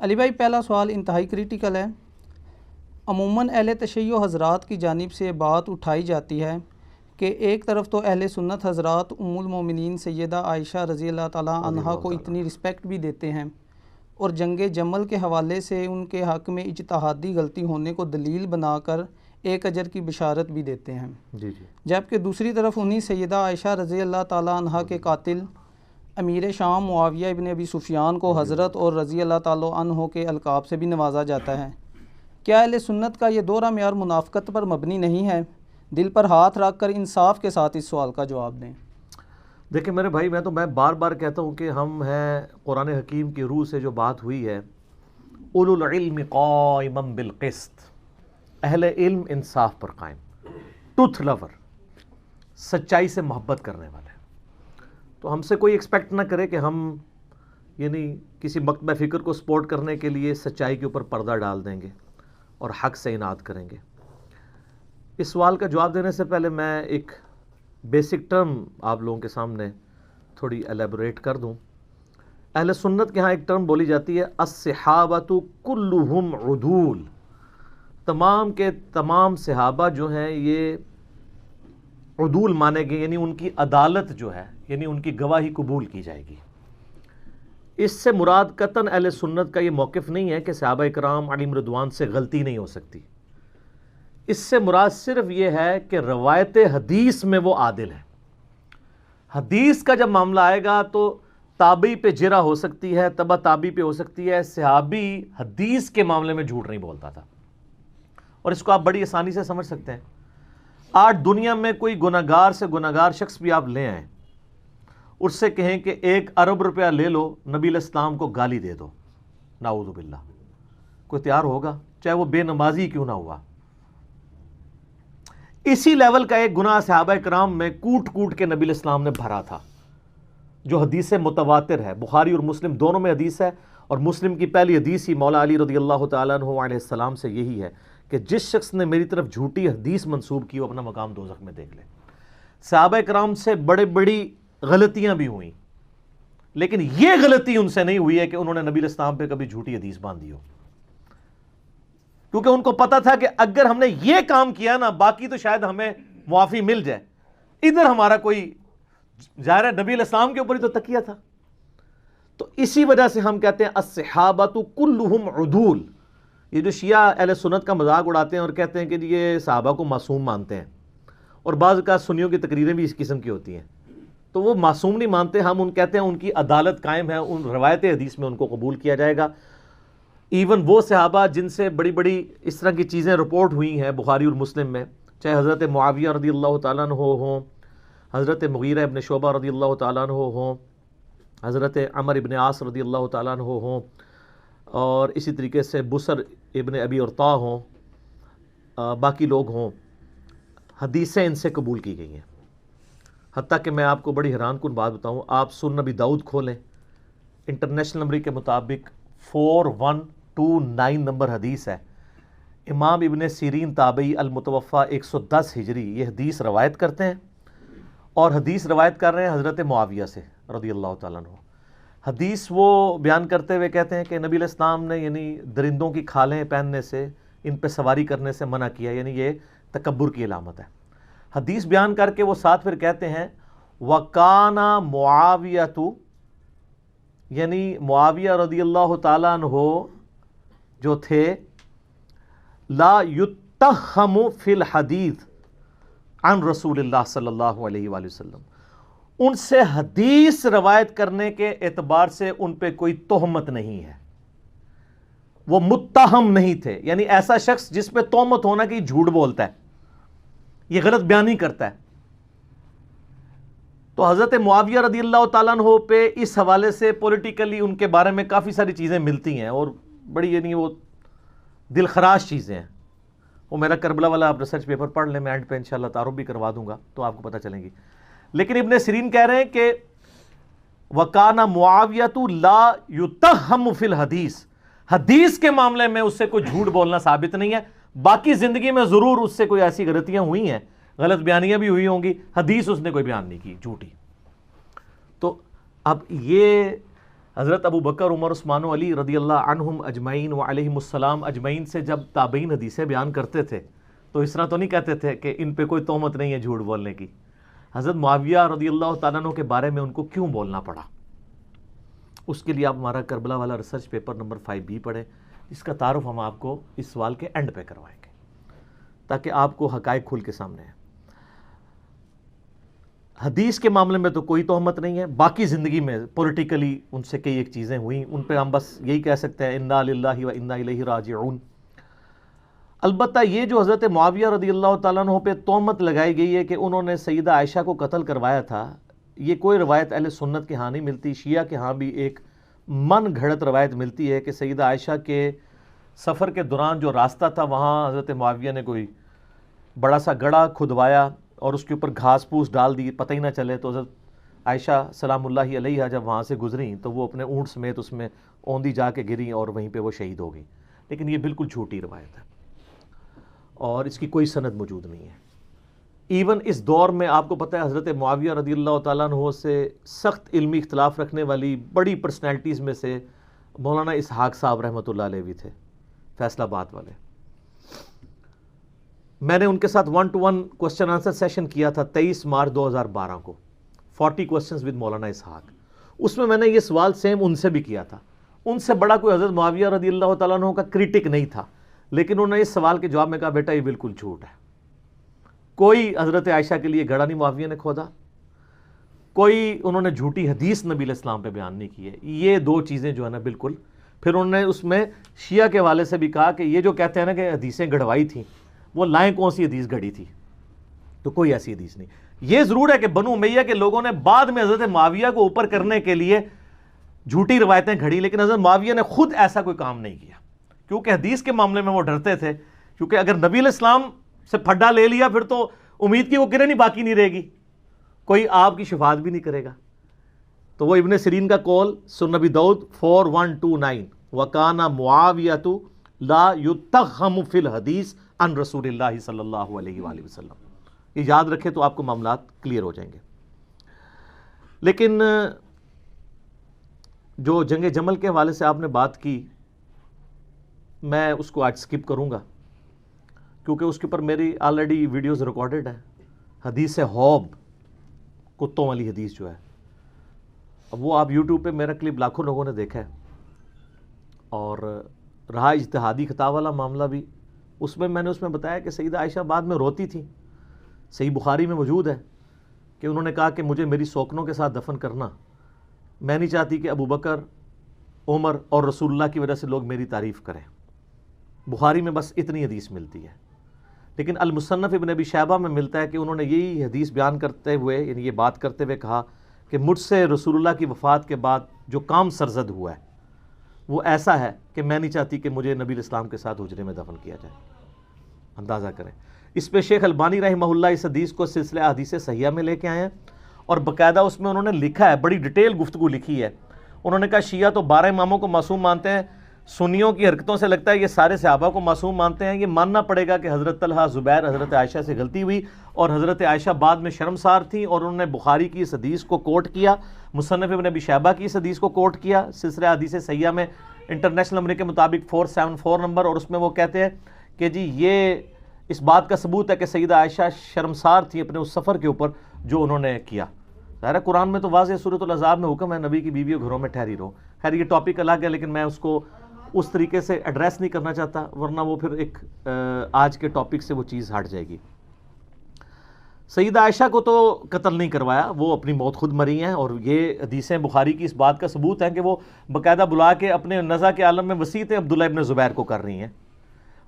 علی بھائی پہلا سوال انتہائی کریٹیکل ہے۔ عموماً اہل تشیع حضرات کی جانب سے بات اٹھائی جاتی ہے کہ ایک طرف تو اہل سنت حضرات ام المومنین سیدہ عائشہ رضی اللہ تعالیٰ عنہا کو اتنی رسپیکٹ بھی دیتے ہیں اور جنگ جمل کے حوالے سے ان کے حق میں اجتہادی غلطی ہونے کو دلیل بنا کر ایک اجر کی بشارت بھی دیتے ہیں، جبکہ دوسری طرف انہی سیدہ عائشہ رضی اللہ تعالیٰ عنہا کے قاتل امیر شام معاویہ ابن ابی سفیان کو حضرت اور رضی اللہ تعالیٰ عنہ کے القاب سے بھی نوازا جاتا ہے۔ کیا اہل سنت کا یہ دورہ معیار منافقت پر مبنی نہیں ہے؟ دل پر ہاتھ رکھ کر انصاف کے ساتھ اس سوال کا جواب دیں۔ دیکھیں میرے بھائی، میں بار بار کہتا ہوں کہ ہم ہیں قرآن حکیم کی روح سے جو بات ہوئی ہے، اولو العلم قائما بالقسط، اہل علم انصاف پر قائم، ٹروتھ لور، سچائی سے محبت کرنے والے۔ تو ہم سے کوئی ایکسپیکٹ نہ کرے کہ ہم یعنی کسی مکتبہ فکر کو سپورٹ کرنے کے لیے سچائی کے اوپر پردہ ڈال دیں گے اور حق سے اناد کریں گے۔ اس سوال کا جواب دینے سے پہلے میں ایک بیسک ٹرم آپ لوگوں کے سامنے تھوڑی ایلیبوریٹ کر دوں۔ اہل سنت کے ہاں ایک ٹرم بولی جاتی ہے، الصحابۃ کلہم عدول، تمام کے تمام صحابہ جو ہیں یہ عدول مانے گئے، یعنی ان کی عدالت جو ہے، یعنی ان کی گواہی قبول کی جائے گی۔ اس سے مراد قطعاً اہل سنت کا یہ موقف نہیں ہے کہ صحابہ کرام علیہم رضوان سے غلطی نہیں ہو سکتی۔ اس سے مراد صرف یہ ہے کہ روایت حدیث میں وہ عادل ہے۔ حدیث کا جب معاملہ آئے گا تو تابعی پہ جرح ہو سکتی ہے، تبع تابعی پہ ہو سکتی ہے، صحابی حدیث کے معاملے میں جھوٹ نہیں بولتا تھا، اور اس کو آپ بڑی آسانی سے سمجھ سکتے ہیں۔ آج دنیا میں کوئی گناہگار سے گناہگار شخص بھی آپ لے آئیں، اس سے کہیں کہ 1 ارب روپیہ لے لو، نبی علیہ السلام کو گالی دے دو، نعوذ باللہ، کوئی تیار ہوگا؟ چاہے وہ بے نمازی کیوں نہ ہوا۔ اسی لیول کا ایک گناہ صحابہ کرام میں کوٹ کوٹ کے نبی علیہ السلام نے بھرا تھا، جو حدیث متواتر ہے، بخاری اور مسلم دونوں میں حدیث ہے، اور مسلم کی پہلی حدیث ہی مولا علی رضی اللہ تعالیٰ عنہ علیہ السلام سے یہی ہے کہ جس شخص نے میری طرف جھوٹی حدیث منسوب کی وہ اپنا مقام دوزخ میں دیکھ لے۔ صحابہ کرام سے بڑی غلطیاں بھی ہوئیں، لیکن یہ غلطی ان سے نہیں ہوئی ہے کہ انہوں نے نبی علیہ السلام پہ کبھی جھوٹی حدیث باندھی ہو، کیونکہ ان کو پتا تھا کہ اگر ہم نے یہ کام کیا نا، باقی تو شاید ہمیں معافی مل جائے۔ ادھر ہمارا کوئی ظاہر ہے نبی علیہ السلام کے اوپر ہی تو تکیہ تھا۔ تو اسی وجہ سے ہم کہتے ہیں الصحابۃ کلہم عدول۔ یہ جو شیعہ اہل سنت کا مذاق اڑاتے ہیں اور کہتے ہیں کہ یہ صحابہ کو معصوم مانتے ہیں، اور بعض کا سنیوں کی تقریریں بھی اس قسم کی ہوتی ہیں، تو وہ معصوم نہیں مانتے، ہم ان کہتے ہیں ان کی عدالت قائم ہے، ان روایت حدیث میں ان کو قبول کیا جائے گا۔ ایون وہ صحابہ جن سے بڑی اس طرح کی چیزیں رپورٹ ہوئی ہیں بخاری اور مسلم میں، چاہے حضرت معاویہ رضی اللہ تعالیٰ عنہ ہوں، حضرت مغیرہ ابن شعبہ رضی اللہ تعالیٰ عنہ ہوں، حضرت عمر ابن عاص رضی اللہ تعالیٰ عنہ ہوں، اور اسی طریقے سے بصر ابن ابی ارطا ہوں، باقی لوگ ہوں، حدیثیں ان سے قبول کی گئی ہیں۔ حتیٰ کہ میں آپ کو بڑی حیران کن بات بتاؤں، آپ سنن نبی داؤد کھولیں، انٹرنیشنل نمبر کے مطابق 4129 نمبر حدیث ہے۔ امام ابن سیرین تابعی المتوفہ 110 ہجری یہ حدیث روایت کرتے ہیں، اور حدیث روایت کر رہے ہیں حضرت معاویہ سے رضی اللہ تعالیٰ عنہ۔ حدیث وہ بیان کرتے ہوئے کہتے ہیں کہ نبی علیہ السلام نے یعنی درندوں کی کھالیں پہننے سے، ان پہ سواری کرنے سے منع کیا، یعنی یہ تکبر کی علامت ہے۔ حدیث بیان کر کے وہ ساتھ پھر کہتے ہیں وَكَانَ مُعَاوِيَةُ، یعنی معاویہ رضی اللہ تعالیٰ عنہ جو تھے، لا یتہم فی الحدیث عن رسول اللہ صلی اللہ علیہ وآلہ وسلم، ان سے حدیث روایت کرنے کے اعتبار سے ان پہ کوئی تہمت نہیں ہے، وہ متہم نہیں تھے، یعنی ایسا شخص جس پہ تہمت ہونا کہ جھوٹ بولتا ہے، یہ غلط بیانی کرتا ہے۔ تو حضرت معاویہ رضی اللہ تعالیٰ عنہ پہ اس حوالے سے پولیٹیکلی ان کے بارے میں کافی ساری چیزیں ملتی ہیں، اور بڑی یعنی وہ دل خراش چیزیں ہیں۔ وہ میرا کربلا والا آپ ریسرچ پیپر پڑھ لیں، میں اینڈ پہ انشاءاللہ تعارف بھی کروا دوں گا تو آپ کو پتہ چلیں گی۔ لیکن ابن سیرین کہہ رہے ہیں کہ وَكَانَ مُعَاوِيَةُ لَا يُتَهَّمُ فِي الْحَدِيثِ، حدیث کے معاملے میں اس سے کوئی جھوٹ بولنا ثابت نہیں ہے، باقی زندگی میں ضرور اس سے کوئی ایسی غلطیاں ہوئی ہیں، غلط بیانیاں بھی ہوئی ہوں گی، حدیث اس نے کوئی بیان نہیں کی جھوٹی۔ تو اب یہ حضرت ابو بکر، عمر، عثمان و علی رضی اللہ عنہم اجمعین و علیہم السلام اجمعین سے جب تابعین حدیثیں بیان کرتے تھے تو اس طرح تو نہیں کہتے تھے کہ ان پہ کوئی تہمت نہیں ہے جھوٹ بولنے کی. حضرت معاویہ رضی اللہ تعالیٰ عنہ کے بارے میں ان کو کیوں بولنا پڑا؟ اس کے لیے آپ ہمارا کربلا والا ریسرچ پیپر نمبر 5B پڑھیں، اس کا تعارف ہم آپ کو اس سوال کے اینڈ پہ کروائیں گے تاکہ آپ کو حقائق کھل کے سامنے ہیں. حدیث کے معاملے میں تو کوئی تہمت نہیں ہے، باقی زندگی میں پولیٹیکلی ان سے کئی ایک چیزیں ہوئیں، ان پہ ہم بس یہی کہہ سکتے ہیں انا للہ و انا الیہ راجعون. البتہ یہ جو حضرت معاویہ رضی اللہ تعالیٰ عنہ پہ تہمت لگائی گئی ہے کہ انہوں نے سیدہ عائشہ کو قتل کروایا تھا، یہ کوئی روایت اہل سنت کے ہاں نہیں ملتی. شیعہ کے ہاں بھی ایک من گھڑت روایت ملتی ہے کہ سیدہ عائشہ کے سفر کے دوران جو راستہ تھا وہاں حضرت معاویہ نے کوئی بڑا سا گڑھا کھدوایا اور اس کے اوپر گھاس پھوس ڈال دی، پتہ ہی نہ چلے. تو حضرت عائشہ سلام اللہ علیہا جب وہاں سے گزریں تو وہ اپنے اونٹ سمیت اس میں اوندھی جا کے گریں اور وہیں پہ وہ شہید ہو گئی. لیکن یہ بالکل جھوٹی روایت ہے اور اس کی کوئی سند موجود نہیں ہے. ایون اس دور میں آپ کو پتہ ہے حضرت معاویہ رضی اللہ تعالیٰ عنہ سے سخت علمی اختلاف رکھنے والی بڑی پرسنالٹیز میں سے مولانا اسحاق صاحب رحمۃ اللہ علیہ بھی تھے، فیصل آباد والے. میں نے ان کے ساتھ 1-to-1 کوسچن آنسر سیشن کیا تھا 23 مارچ 2012 کو، 40 کوسچنز ود مولانا اسحاق. اس میں نے یہ سوال سیم ان سے بھی کیا تھا. ان سے بڑا کوئی حضرت معاویہ رضی اللہ تعالیٰ عنہ کا کرٹک نہیں تھا، لیکن انہوں نے اس سوال کے جواب میں کہا بیٹا یہ بالکل جھوٹ ہے. کوئی حضرت عائشہ کے لیے گڑھا نہیں معاویہ نے کھودا، کوئی انہوں نے جھوٹی حدیث نبی علیہ السلام پہ بیان نہیں کی ہے. یہ دو چیزیں جو ہے نا بالکل. پھر انہوں نے اس میں شیعہ کے والے سے بھی کہا کہ یہ جو کہتے ہیں نا کہ حدیثیں گڑھوائی تھیں، وہ لائیں کون سی حدیث گھڑی تھی؟ تو کوئی ایسی حدیث نہیں. یہ ضرور ہے کہ بنو امیہ کے لوگوں نے بعد میں حضرت معاویہ کو اوپر کرنے کے لیے جھوٹی روایتیں گھڑی، لیکن حضرت معاویہ نے خود ایسا کوئی کام نہیں کیا کیونکہ حدیث کے معاملے میں وہ ڈرتے تھے. کیونکہ اگر نبی علیہ السلام سے پھڈا لے لیا پھر تو امید کی وہ کرن ہی باقی نہیں رہے گی، کوئی آپ کی شفاعت بھی نہیں کرے گا. تو وہ ابن سیرین کا قول سنن نبی داؤد 4129 وَكَانَ مُعَاوِيَةُ لَا يُتَّخَّمُ فِي الْحَدِيثِ عن رسول اللہ صلی اللہ علیہ وآلہ وسلم. یہ یاد رکھے تو آپ کو معاملات کلیئر ہو جائیں گے. لیکن جو جنگ جمل کے حوالے سے آپ نے بات کی، میں اس کو آج سکپ کروں گا کیونکہ اس کے اوپر میری آلریڈی ویڈیوز ریکارڈڈ ہے. حدیث حوب، کتوں والی حدیث جو ہے، اب وہ آپ یوٹیوب پہ میرا کلپ لاکھوں لوگوں نے دیکھا ہے. اور رہا اجتہادی خطا والا معاملہ بھی، اس میں نے بتایا کہ سیدہ عائشہ بعد میں روتی تھی. صحیح بخاری میں موجود ہے کہ انہوں نے کہا کہ مجھے میری سوکنوں کے ساتھ دفن کرنا، میں نہیں چاہتی کہ ابو بکر، عمر اور رسول اللہ کی وجہ سے لوگ میری تعریف کریں. بخاری میں بس اتنی حدیث ملتی ہے. لیکن المصنف ابن ابی شیبہ میں ملتا ہے کہ انہوں نے یہی حدیث بیان کرتے ہوئے، یعنی یہ بات کرتے ہوئے کہا کہ مجھ سے رسول اللہ کی وفات کے بعد جو کام سرزد ہوا ہے وہ ایسا ہے کہ میں نہیں چاہتی کہ مجھے نبی علیہ السلام کے ساتھ حجرے میں دفن کیا جائے. اندازہ کریں. اس پہ شیخ البانی رحمہ اللہ اس حدیث کو سلسلہ احادیث صحیحہ میں لے کے آئے ہیں اور باقاعدہ اس میں انہوں نے لکھا ہے، بڑی ڈیٹیل گفتگو لکھی ہے. انہوں نے کہا شیعہ تو 12 اماموں کو معصوم مانتے ہیں، سنیوں کی حرکتوں سے لگتا ہے یہ سارے صحابہ کو معصوم مانتے ہیں. یہ ماننا پڑے گا کہ حضرت طلحہ، زبیر، حضرت عائشہ سے غلطی ہوئی اور حضرت عائشہ بعد میں شرمسار تھیں اور انہوں نے بخاری کی اس حدیث کو کوٹ کیا، مصنف ابن ابی شیبہ کی اس حدیث کو کوٹ کیا سلسلہ احادیث صحیحہ میں انٹرنیشنل نمبر کے مطابق 474 نمبر. اور اس میں وہ کہتے ہیں کہ جی یہ اس بات کا ثبوت ہے کہ سیدہ عائشہ شرمسار تھی اپنے اس سفر کے اوپر جو انہوں نے کیا. ظاہر قرآن میں تو واضح سورۃ الاحزاب میں حکم ہے نبی کی بیویوں گھروں میں ٹھہری رہو. خیر یہ ٹاپک الگ ہے لیکن میں اس کو اس طریقے سے ایڈریس نہیں کرنا چاہتا ورنہ وہ پھر ایک آج کے ٹاپک سے وہ چیز ہٹ جائے گی. سیدہ عائشہ کو تو قتل نہیں کروایا، وہ اپنی موت خود مری ہیں اور یہ حدیثیں بخاری کی اس بات کا ثبوت ہے کہ وہ باقاعدہ بلا کے اپنے نزع کے عالم میں وسیعتیں عبداللہ ابن زبیر کو کر رہی ہیں.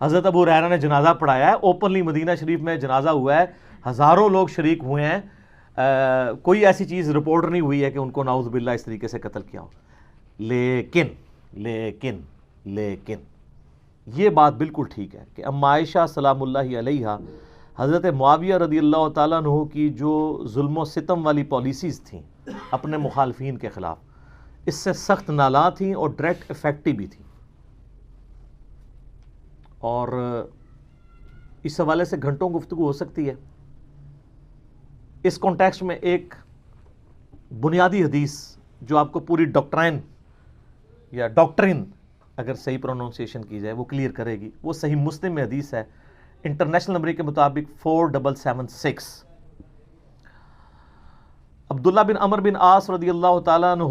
حضرت ابو ہریرہ نے جنازہ پڑھایا ہے، اوپنلی مدینہ شریف میں جنازہ ہوا ہے، ہزاروں لوگ شریک ہوئے ہیں. کوئی ایسی چیز رپورٹ نہیں ہوئی ہے کہ ان کو نعوذ باللہ اس طریقے سے قتل کیا ہو. لیکن یہ بات بالکل ٹھیک ہے کہ اما عائشہ سلام اللہ علیہا حضرت معاویہ رضی اللہ تعالیٰ عنہ کی جو ظلم و ستم والی پالیسیز تھیں اپنے مخالفین کے خلاف، اس سے سخت نالاں تھیں اور ڈائریکٹ افیکٹو بھی تھیں. اور اس حوالے سے گھنٹوں گفتگو ہو سکتی ہے. اس کانٹیکسٹ میں ایک بنیادی حدیث جو آپ کو پوری ڈاکٹرائن یا ڈاکٹرن اگر صحیح پروننسیشن کی جائے وہ کلیئر کرے گی. وہ صحیح مسلم میں حدیث ہے, انٹرنیشنل نمبر کے مطابق 4776. عبداللہ بن عمر بن عاص رضی اللہ تعالیٰ عنہ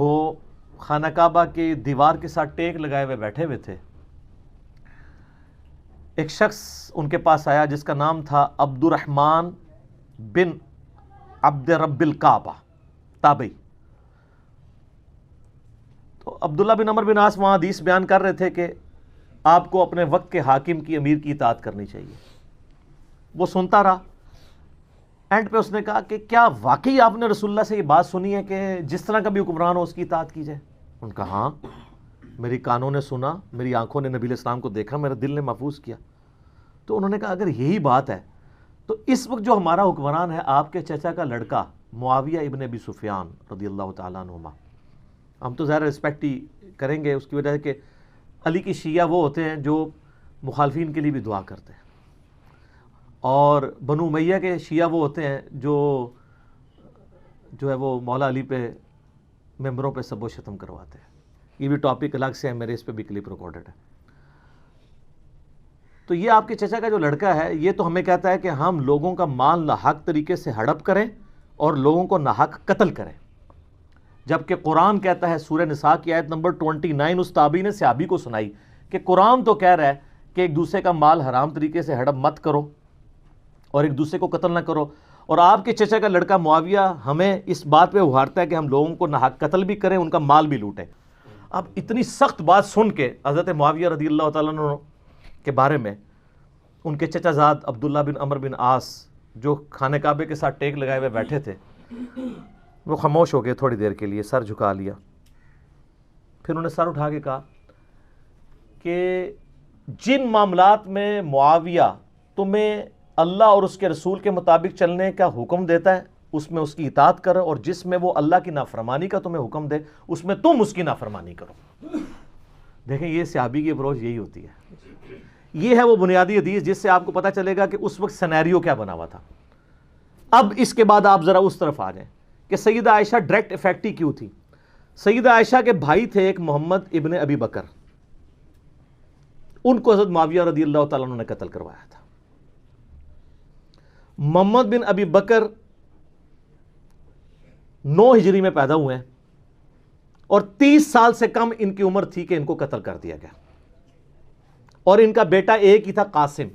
خانہ کعبہ کے دیوار کے ساتھ ٹیک لگائے ہوئے بیٹھے ہوئے تھے. ایک شخص ان کے پاس آیا جس کا نام تھا عبد الرحمن بن عبد رب الکعبہ تابعی. تو عبداللہ بن عمر بن عاص وہاں حدیث بیان کر رہے تھے کہ آپ کو اپنے وقت کے حاکم کی, امیر کی اطاعت کرنی چاہیے. وہ سنتا رہا. اینڈ پہ اس نے کہا کہ کیا واقعی آپ نے رسول اللہ سے یہ بات سنی ہے کہ جس طرح کا بھی حکمران ہو اس کی اطاعت کی جائے؟ ان کا ہاں, میری کانوں نے سنا, میری آنکھوں نے نبی علیہ السلام کو دیکھا, میرے دل نے محفوظ کیا. تو انہوں نے کہا اگر یہی بات ہے تو اس وقت جو ہمارا حکمران ہے آپ کے چچا کا لڑکا معاویہ ابن ابی سفیان رضی اللہ تعالیٰ عنہما, ہم تو ظاہر رسپیکٹ ہی کریں گے اس کی وجہ سے کہ علی کی شیعہ وہ ہوتے ہیں جو مخالفین کے لیے بھی دعا کرتے ہیں, اور بنو امیہ کے شیعہ وہ ہوتے ہیں جو ہے وہ مولا علی پہ ممبروں پہ سب و شتم کرواتے ہیں. یہ بھی ٹاپک الگ سے ہے, میرے اس پہ بھی کلپ ریکارڈڈ ہے. تو یہ آپ کے چچا کا جو لڑکا ہے یہ تو ہمیں کہتا ہے کہ ہم لوگوں کا مال ناحق طریقے سے ہڑپ کریں اور لوگوں کو ناحق قتل کریں, جبکہ قرآن کہتا ہے سورہ نساء کی آیت نمبر 29 اس تابعی نے صحابی کو سنائی کہ قرآن تو کہہ رہا ہے کہ ایک دوسرے کا مال حرام طریقے سے ہڑپ مت کرو اور ایک دوسرے کو قتل نہ کرو, اور آپ کے چچا کا لڑکا معاویہ ہمیں اس بات پہ ابھارتا ہے کہ ہم لوگوں کو ناحق قتل بھی کریں, ان کا مال بھی لوٹیں. اب اتنی سخت بات سن کے حضرت معاویہ رضی اللہ تعالیٰ عنہ کے بارے میں ان کے چچا زاد عبداللہ بن عمر بن عاص جو خانہ کعبے کے ساتھ ٹیک لگائے ہوئے بیٹھے تھے وہ خاموش ہو گئے تھوڑی دیر کے لیے, سر جھکا لیا. پھر انہوں نے سر اٹھا کے کہا کہ جن معاملات میں معاویہ تمہیں اللہ اور اس کے رسول کے مطابق چلنے کا حکم دیتا ہے اس میں اس کی اطاعت کرو, اور جس میں وہ اللہ کی نافرمانی کا تمہیں حکم دے اس میں تم اس کی نافرمانی کرو. دیکھیں یہ صحابی کی اپروچ یہی ہوتی ہے. یہ ہے وہ بنیادی حدیث جس سے آپ کو پتہ چلے گا کہ اس وقت سینیریو کیا بنا ہوا تھا. اب اس کے بعد آپ ذرا اس طرف آ جائیں کہ سیدہ عائشہ ڈائریکٹ افیکٹی کیوں تھی. سیدہ عائشہ کے بھائی تھے ایک محمد ابن ابی بکر, ان کو حضرت معاویہ رضی اللہ تعالیٰ عنہ نے قتل کروایا تھا. محمد بن ابی بکر 9 ہجری میں پیدا ہوئے ہیں اور 30 سال سے کم ان کی عمر تھی کہ ان کو قتل کر دیا گیا, اور ان کا بیٹا ایک ہی تھا قاسم,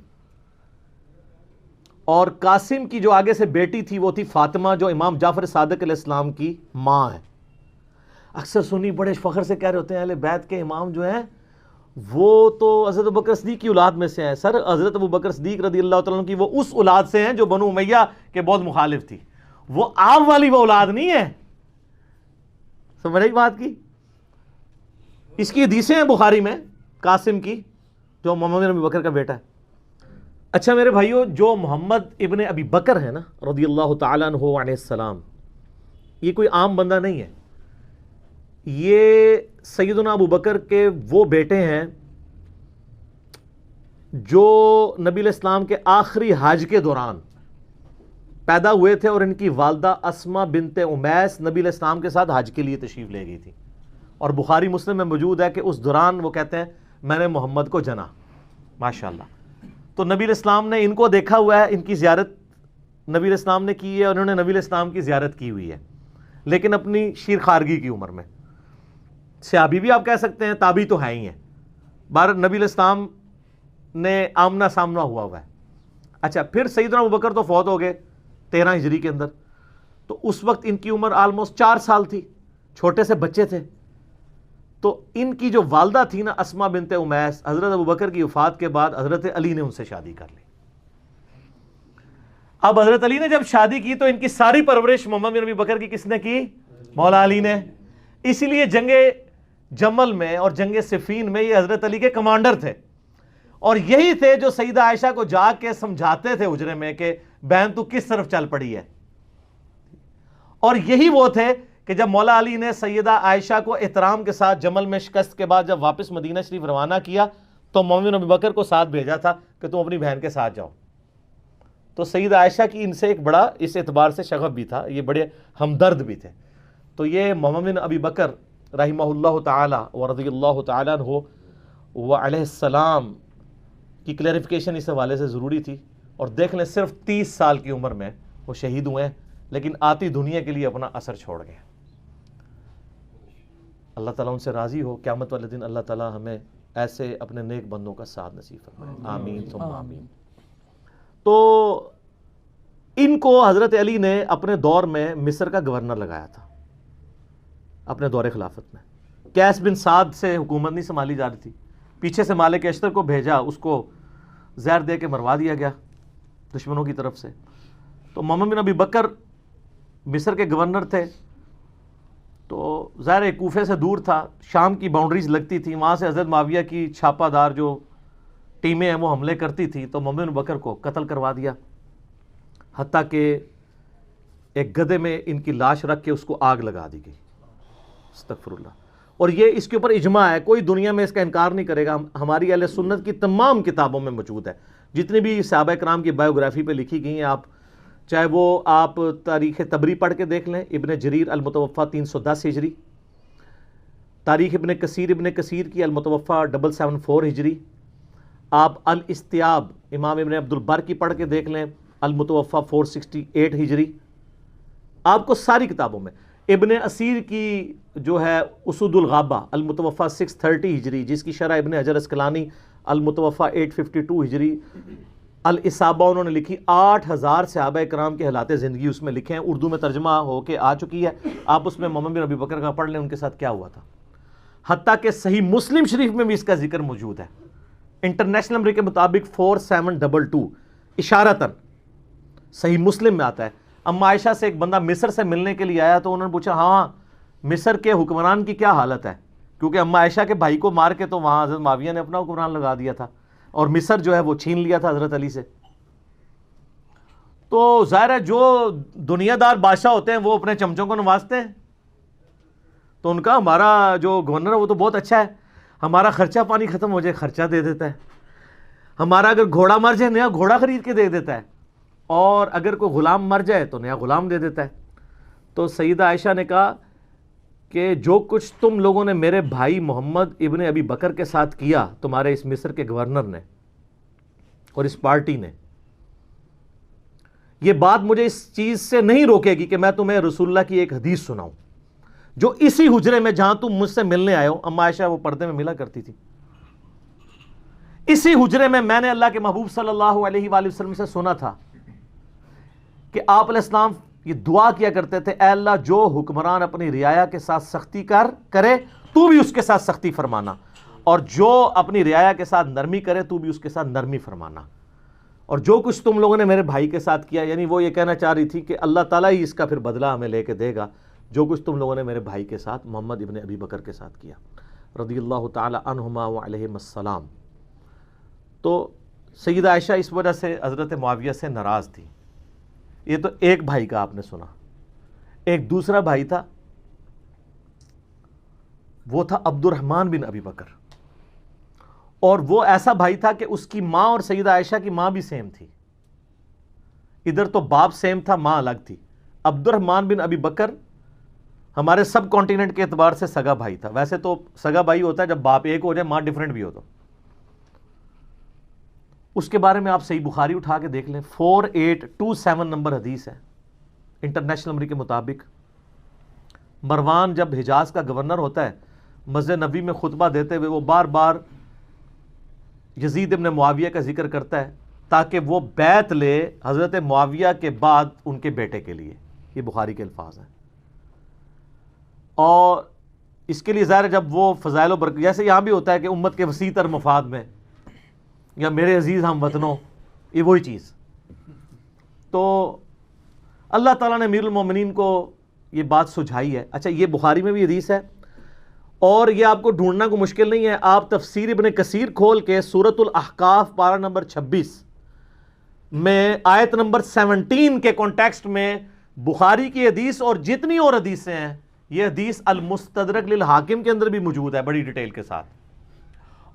اور قاسم کی جو آگے سے بیٹی تھی وہ تھی فاطمہ جو امام جعفر صادق علیہ السلام کی ماں ہے. اکثر سنی بڑے فخر سے کہہ رہے ہوتے ہیں اہل بیت کے امام جو ہیں وہ تو حضرت ابوبکر صدیق کی اولاد میں سے ہیں. سر حضرت ابوبکر صدیق رضی اللہ تعالیٰ عنہ کی وہ اس اولاد سے ہیں جو بنو امیہ کے بہت مخالف تھی, وہ آپ والی وہ اولاد نہیں ہے. سمجھ رہی بات کی؟ اس کی حدیثیں ہیں بخاری میں قاسم کی جو محمد بن ابی بکر کا بیٹا ہے. اچھا میرے بھائیو, جو محمد ابن ابی بکر ہے نا رضی اللہ تعالیٰ عنہ علیہ السلام, یہ کوئی عام بندہ نہیں ہے. یہ سیدنا ابو بکر کے وہ بیٹے ہیں جو نبی علیہ السلام کے آخری حج کے دوران پیدا ہوئے تھے, اور ان کی والدہ اسما بنت امیس نبی علیہ السلام کے ساتھ حج کے لیے تشریف لے گئی تھی, اور بخاری مسلم میں موجود ہے کہ اس دوران وہ کہتے ہیں میں نے محمد کو جنا. ماشاءاللہ. تو نبی علیہ السلام نے ان کو دیکھا ہوا ہے, ان کی زیارت نبی علیہ السلام نے کی ہے, اور انہوں نے نبی علیہ السلام کی زیارت کی ہوئی ہے, لیکن اپنی شیر خارگی کی عمر میں. صحابی بھی آپ کہہ سکتے ہیں, تابعی تو ہے ہی ہیں. بار نبی علیہ السلام نے آمنا سامنا ہوا ہے. اچھا پھر سیدنا ابوبکر تو فوت ہو گئے 13 ہجری کے اندر, تو اس وقت ان کی عمر آلموسٹ 4 سال تھی, چھوٹے سے بچے تھے. تو ان کی جو والدہ تھی نا اسما بنت امیس, حضرت ابوبکر کی وفات کے بعد حضرت علی نے ان سے شادی کر لی. اب حضرت علی نے جب شادی کی تو ان کی ساری پرورش محمد بن ابی بکر کی کس نے کی؟ مولا علی نے. اسی لیے جنگ جمل میں اور جنگ صفین میں یہ حضرت علی کے کمانڈر تھے, اور یہی تھے جو سیدہ عائشہ کو جا کے سمجھاتے تھے حجرے میں کہ بہن تو کس طرف چل پڑی ہے. اور یہی وہ تھے کہ جب مولا علی نے سیدہ عائشہ کو احترام کے ساتھ جمل میں شکست کے بعد جب واپس مدینہ شریف روانہ کیا تو محمد بن ابی بکر کو ساتھ بھیجا تھا کہ تم اپنی بہن کے ساتھ جاؤ. تو سیدہ عائشہ کی ان سے ایک بڑا اس اعتبار سے شغف بھی تھا, یہ بڑے ہمدرد بھی تھے. تو یہ محمد بن ابی بکر رحمہ اللہ تعالی و رضی اللہ تعالیٰ عنہ و علیہ السلام کی کلیریفیکیشن اس حوالے سے ضروری تھی. اور دیکھ لیں صرف 30 سال کی عمر میں وہ شہید ہوئے ہیں، لیکن آتی دنیا کے لیے اپنا اثر چھوڑ گئے. اللہ تعالیٰ ان سے راضی ہو. قیامت والے دن اللہ تعالیٰ ہمیں ایسے اپنے نیک بندوں کا ساتھ نصیب فرمائے. آمین ثم آمین. تو ان کو حضرت علی نے اپنے دور میں مصر کا گورنر لگایا تھا اپنے دور خلافت میں. قیس بن سعد سے حکومت نہیں سنبھالی جا رہی تھی، پیچھے سے مالک اشتر کو بھیجا، اس کو زہر دے کے مروا دیا گیا دشمنوں کی طرف سے. تو محمد بن ابی بکر مصر کے گورنر تھے، تو ظاہر کوفے سے دور تھا، شام کی باؤنڈریز لگتی تھی، وہاں سے حضرت معاویہ کی چھاپہ دار جو ٹیمیں ہیں وہ حملے کرتی تھی. تو محمد بن بکر کو قتل کروا دیا، حتیٰ کہ ایک گدھے میں ان کی لاش رکھ کے اس کو آگ لگا دی گئی. استغفر اللہ. اور یہ اس کے اوپر اجماع ہے، کوئی دنیا میں اس کا انکار نہیں کرے گا. ہماری اہل سنت کی تمام کتابوں میں موجود ہے، جتنی بھی صحابہ کرام کی بایوگرافی پہ لکھی گئی ہیں، آپ چاہے وہ آپ تاریخ طبری پڑھ کے دیکھ لیں، ابن جریر المتوفیٰ 310 ہجری، تاریخ ابن کثیر کی المتوفیٰ 774 ہجری، آپ الاستیاب امام ابن عبد البر کی پڑھ کے دیکھ لیں، المتوفیٰ 468 ہجری. آپ کو ساری کتابوں میں ابن اسیر کی جو ہے اسود الغابہ المتوفیٰ 630 ہجری، جس کی شرح ابن حجر اسقلانی المتوفیٰ 852 ہجری، الاصابہ انہوں نے لکھی. 8000 صحابہ کرام کے حالات زندگی اس میں لکھے ہیں، اردو میں ترجمہ ہو کے آ چکی ہے. آپ اس میں محمد بن ابی بکر کا پڑھ لیں، ان کے ساتھ کیا ہوا تھا. حتیٰ کہ صحیح مسلم شریف میں بھی اس کا ذکر موجود ہے، انٹرنیشنل نمبر کے مطابق 4722 اشارتاً صحیح مسلم میں آتا ہے. اما عائشہ سے ایک بندہ مصر سے ملنے کے لیے آیا، تو انہوں نے پوچھا ہاں مصر کے حکمران کی کیا حالت ہے، کیونکہ اما عائشہ کے بھائی کو مار کے تو وہاں حضرت معاویہ نے اپنا حکمران لگا دیا تھا، اور مصر جو ہے وہ چھین لیا تھا حضرت علی سے. تو ظاہر ہے جو دنیا دار بادشاہ ہوتے ہیں وہ اپنے چمچوں کو نوازتے ہیں. تو ان کا ہمارا جو گورنر ہے وہ تو بہت اچھا ہے، ہمارا خرچہ پانی ختم ہو جائے خرچہ دے دیتا ہے، ہمارا اگر گھوڑا مر جائے نیا گھوڑا خرید کے دے دیتا ہے، اور اگر کوئی غلام مر جائے تو نیا غلام دے دیتا ہے. تو سیدہ عائشہ نے کہا کہ جو کچھ تم لوگوں نے میرے بھائی محمد ابن ابی بکر کے ساتھ کیا، تمہارے اس مصر کے گورنر نے اور اس پارٹی نے، یہ بات مجھے اس چیز سے نہیں روکے گی کہ میں تمہیں رسول اللہ کی ایک حدیث سناؤں، جو اسی حجرے میں جہاں تم مجھ سے ملنے آئے ہو. اما عائشہ وہ پردے میں ملا کرتی تھی. اسی حجرے میں نے اللہ کے محبوب صلی اللہ علیہ وآلہ وسلم سے سنا تھا کہ آپ علیہ السلام یہ دعا کیا کرتے تھے، اے اللہ جو حکمران اپنی رعایا کے ساتھ سختی کرے تو بھی اس کے ساتھ سختی فرمانا، اور جو اپنی رعایا کے ساتھ نرمی کرے تو بھی اس کے ساتھ نرمی فرمانا. اور جو کچھ تم لوگوں نے میرے بھائی کے ساتھ کیا، یعنی وہ یہ کہنا چاہ رہی تھی کہ اللہ تعالیٰ ہی اس کا پھر بدلہ ہمیں لے کے دے گا، جو کچھ تم لوگوں نے میرے بھائی کے ساتھ محمد ابن ابی بکر کے ساتھ کیا رضی اللہ تعالی عنہما وعلیہم السلام. تو سیدہ عائشہ اس وجہ سے حضرت معاویہ سے ناراض تھی. یہ تو ایک بھائی کا آپ نے سنا. ایک دوسرا بھائی تھا، وہ تھا عبد الرحمن بن ابی بکر، اور وہ ایسا بھائی تھا کہ اس کی ماں اور سیدہ عائشہ کی ماں بھی سیم تھی. ادھر تو باپ سیم تھا، ماں الگ تھی. عبد الرحمن بن ابی بکر ہمارے سب کانٹیننٹ کے اعتبار سے سگا بھائی تھا. ویسے تو سگا بھائی ہوتا ہے جب باپ ایک ہو جائے ماں ڈیفرنٹ بھی ہو. تو اس کے بارے میں آپ صحیح بخاری اٹھا کے دیکھ لیں، 4827 نمبر حدیث ہے انٹرنیشنل نمبر کے مطابق. مروان جب حجاز کا گورنر ہوتا ہے، مسجد نبوی میں خطبہ دیتے ہوئے وہ بار بار یزید ابن معاویہ کا ذکر کرتا ہے تاکہ وہ بیعت لے حضرت معاویہ کے بعد ان کے بیٹے کے لیے. یہ بخاری کے الفاظ ہیں. اور اس کے لیے ظاہر جب وہ فضائل و برکت، جیسے یہاں بھی ہوتا ہے کہ امت کے وسیع تر مفاد میں، یا میرے عزیز ہم وطنوں، یہ وہی چیز. تو اللہ تعالیٰ نے امیر المومنین کو یہ بات سجھائی ہے. اچھا، یہ بخاری میں بھی حدیث ہے، اور یہ آپ کو ڈھونڈنا کو مشکل نہیں ہے. آپ تفسیر ابن کثیر کھول کے سورۃ الاحقاف پارہ نمبر 26 میں آیت نمبر 17 کے کانٹیکسٹ میں بخاری کی حدیث اور جتنی اور حدیثیں ہیں، یہ حدیث المستدرک للحاکم کے اندر بھی موجود ہے بڑی ڈیٹیل کے ساتھ،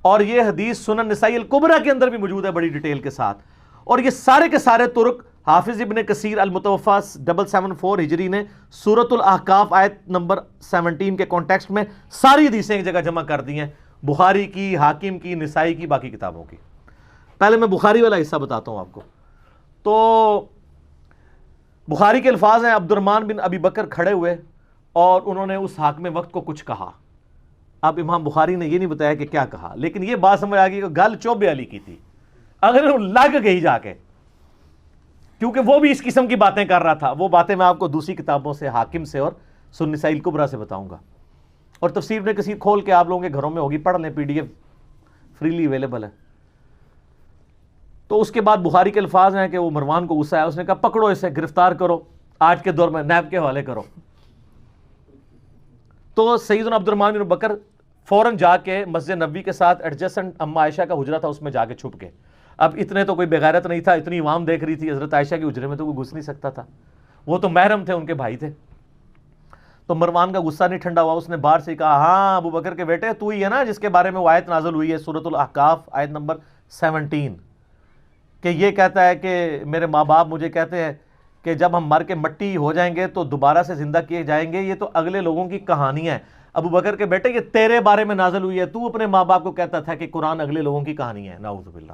اور یہ حدیث سنن نسائی الکبریٰ کے اندر بھی موجود ہے بڑی ڈیٹیل کے ساتھ. اور یہ سارے کے سارے ترک حافظ ابن کثیر المتوفا 774 ہجری نے سورۃ الاحقاف آیت نمبر 17 کے کانٹیکسٹ میں ساری حدیثیں ایک جگہ جمع کر دی ہیں، بخاری کی، حاکم کی، نسائی کی، باقی کتابوں کی۔ پہلے میں بخاری والا حصہ بتاتا ہوں آپ کو۔ تو بخاری کے الفاظ ہیں، عبد الرحمن بن ابی بکر کھڑے ہوئے اور انہوں نے اس حاکم وقت کو کچھ کہا۔ اب امام بخاری نے یہ نہیں بتایا کہ کیا کہا، لیکن یہ بات سمجھ آ گئی کہ گل چوبے علی کی تھی، اگر لگ گئی جا کے، کیونکہ وہ بھی اس قسم کی باتیں کر رہا تھا۔ وہ باتیں میں آپ کو دوسری کتابوں سے، حاکم سے اور سنن نسائی الکبریٰ سے بتاؤں گا، اور تفسیر ابن کثیر کھول کے آپ لوگوں کے گھروں میں ہوگی، پڑھ لیں، PDF فریلی اویلیبل ہے۔ تو اس کے بعد بخاری کے الفاظ ہیں کہ وہ مروان کو غصہ آیا، اس نے کہا پکڑو اسے، گرفتار کرو، آج کے دور میں نیب کے حوالے کرو۔ تو سیدنا عبد الرحمن بن بکر فوراً جا کے مسجد نبوی کے ساتھ ایڈجسنٹ اما عائشہ کا حجرہ تھا، اس میں جا کے چھپ گئے۔ اب اتنے تو کوئی بغیرت نہیں تھا، اتنی عوام دیکھ رہی تھی، حضرت عائشہ کے حجرے میں تو کوئی گھس نہیں سکتا تھا، وہ تو محرم تھے، ان کے بھائی تھے۔ تو مروان کا غصہ نہیں ٹھنڈا ہوا، اس نے باہر سے کہا ہاں ابو بکر کے بیٹے، تو ہی ہے نا جس کے بارے میں وہ آیت نازل ہوئی ہے سورۃ الاحقاف آیت نمبر 17، کہ یہ کہتا ہے کہ میرے ماں باپ مجھے کہتے ہیں کہ جب ہم مر کے مٹی ہو جائیں گے تو دوبارہ سے زندہ کیے جائیں گے، یہ تو اگلے لوگوں کی کہانیاں ہیں۔ ابو بکر کے بیٹے یہ تیرے بارے میں نازل ہوئی ہے، تو اپنے ماں باپ کو کہتا تھا کہ قرآن اگلے لوگوں کی کہانی ہے۔ نعوذ باللہ،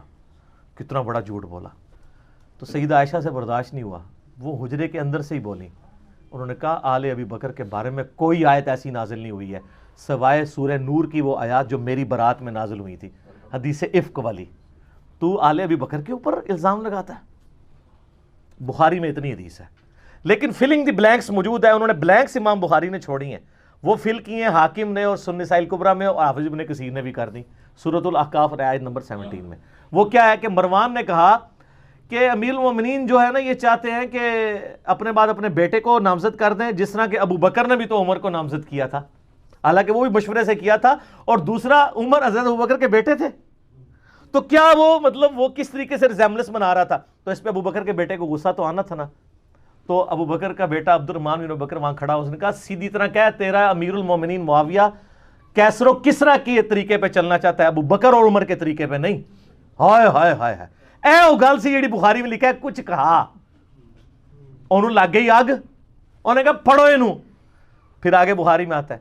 کتنا بڑا جھوٹ بولا۔ تو سیدہ عائشہ سے برداشت نہیں ہوا، وہ حجرے کے اندر سے ہی بولی، انہوں نے کہا آل ابی بکر کے بارے میں کوئی آیت ایسی نازل نہیں ہوئی ہے سوائے سورہ نور کی وہ آیات جو میری برات میں نازل ہوئی تھی، حدیث افک والی، تو آل ابی بکر کے اوپر الزام لگاتا ہے۔ بخاری میں اتنی حدیث ہے، لیکن فلنگ دی بلینکس موجود ہے، انہوں نے بلینکس امام بخاری نے چھوڑی ہیں، وہ فل کی ہیں حاکم نے اور سنن نسائی الکبریٰ میں، اور حافظ ابن کثیر نے بھی کر دی سورۃ الاحقاف آیت نمبر 17 میں۔ وہ کیا ہے کہ مروان نے کہا کہ امیر المومنین جو ہے نا یہ چاہتے ہیں کہ اپنے بعد اپنے بیٹے کو نامزد کر دیں، جس طرح کہ ابو بکر نے بھی تو عمر کو نامزد کیا تھا، حالانکہ وہ بھی مشورے سے کیا تھا، اور دوسرا عمر حضرت ابو بکر کے بیٹے تھے، تو کیا وہ مطلب وہ کس طریقے سے ریزیمبلنس بنا رہا تھا، تو اس پہ ابو بکر کے بیٹے کو غصہ تو آنا تھا نا۔ تو ابو بکر کا بیٹا عبد الرحمن بن بکر وہاں کھڑا، اس نے کہا سیدھی طرح کہہ تیرا امیر المومنین معاویہ کیسر و کسرا کے طریقے پہ چلنا چاہتا ہے، ابو بکر اور عمر کے طریقے پہ نہیں۔ ہائے ہائے ہائے ہائے، اے وہ گل سی جیڑی بخاری میں لکھا ہے، کچھ کہا انہوں لگ گئی آگ، انہوں نے کہا پڑھو انہوں، پھر آگے بخاری میں آتا ہے،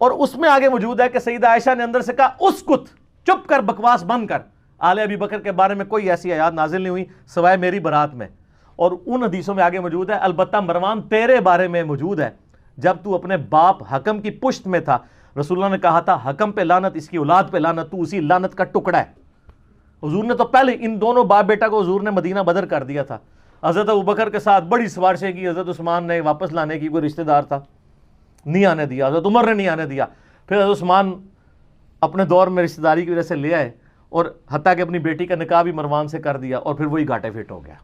اور اس میں آگے موجود ہے کہ سیدہ عائشہ نے اندر سے کہا اسکت، چپ کر، بکواس بند کر، آل ابی بکر کے بارے میں کوئی ایسی آیات نازل نہیں ہوئی سوائے میری برات میں۔ اور ان حدیثوں میں آگے موجود ہے البتہ مروان تیرے بارے میں موجود ہے، جب تو اپنے باپ حکم کی پشت میں تھا، رسول اللہ نے کہا تھا حکم پہ لعنت، اس کی اولاد پہ لعنت، تو اسی لعنت کا ٹکڑا ہے۔ حضور نے تو پہلے ان دونوں باپ بیٹا کو حضور نے مدینہ بدر کر دیا تھا، حضرت ابوبکر کے ساتھ بڑی سفارشیں کی، حضرت عثمان نے واپس لانے کی، کوئی رشتہ دار تھا نہیں آنے دیا، حضرت عمر نے نہیں آنے دیا، پھر حضرت عثمان اپنے دور میں رشتہ داری کی وجہ سے لے آئے، اور حتیٰ کہ اپنی بیٹی کا نکاح بھی مروان سے کر دیا، اور پھر وہی گھاٹے فٹ ہو گیا۔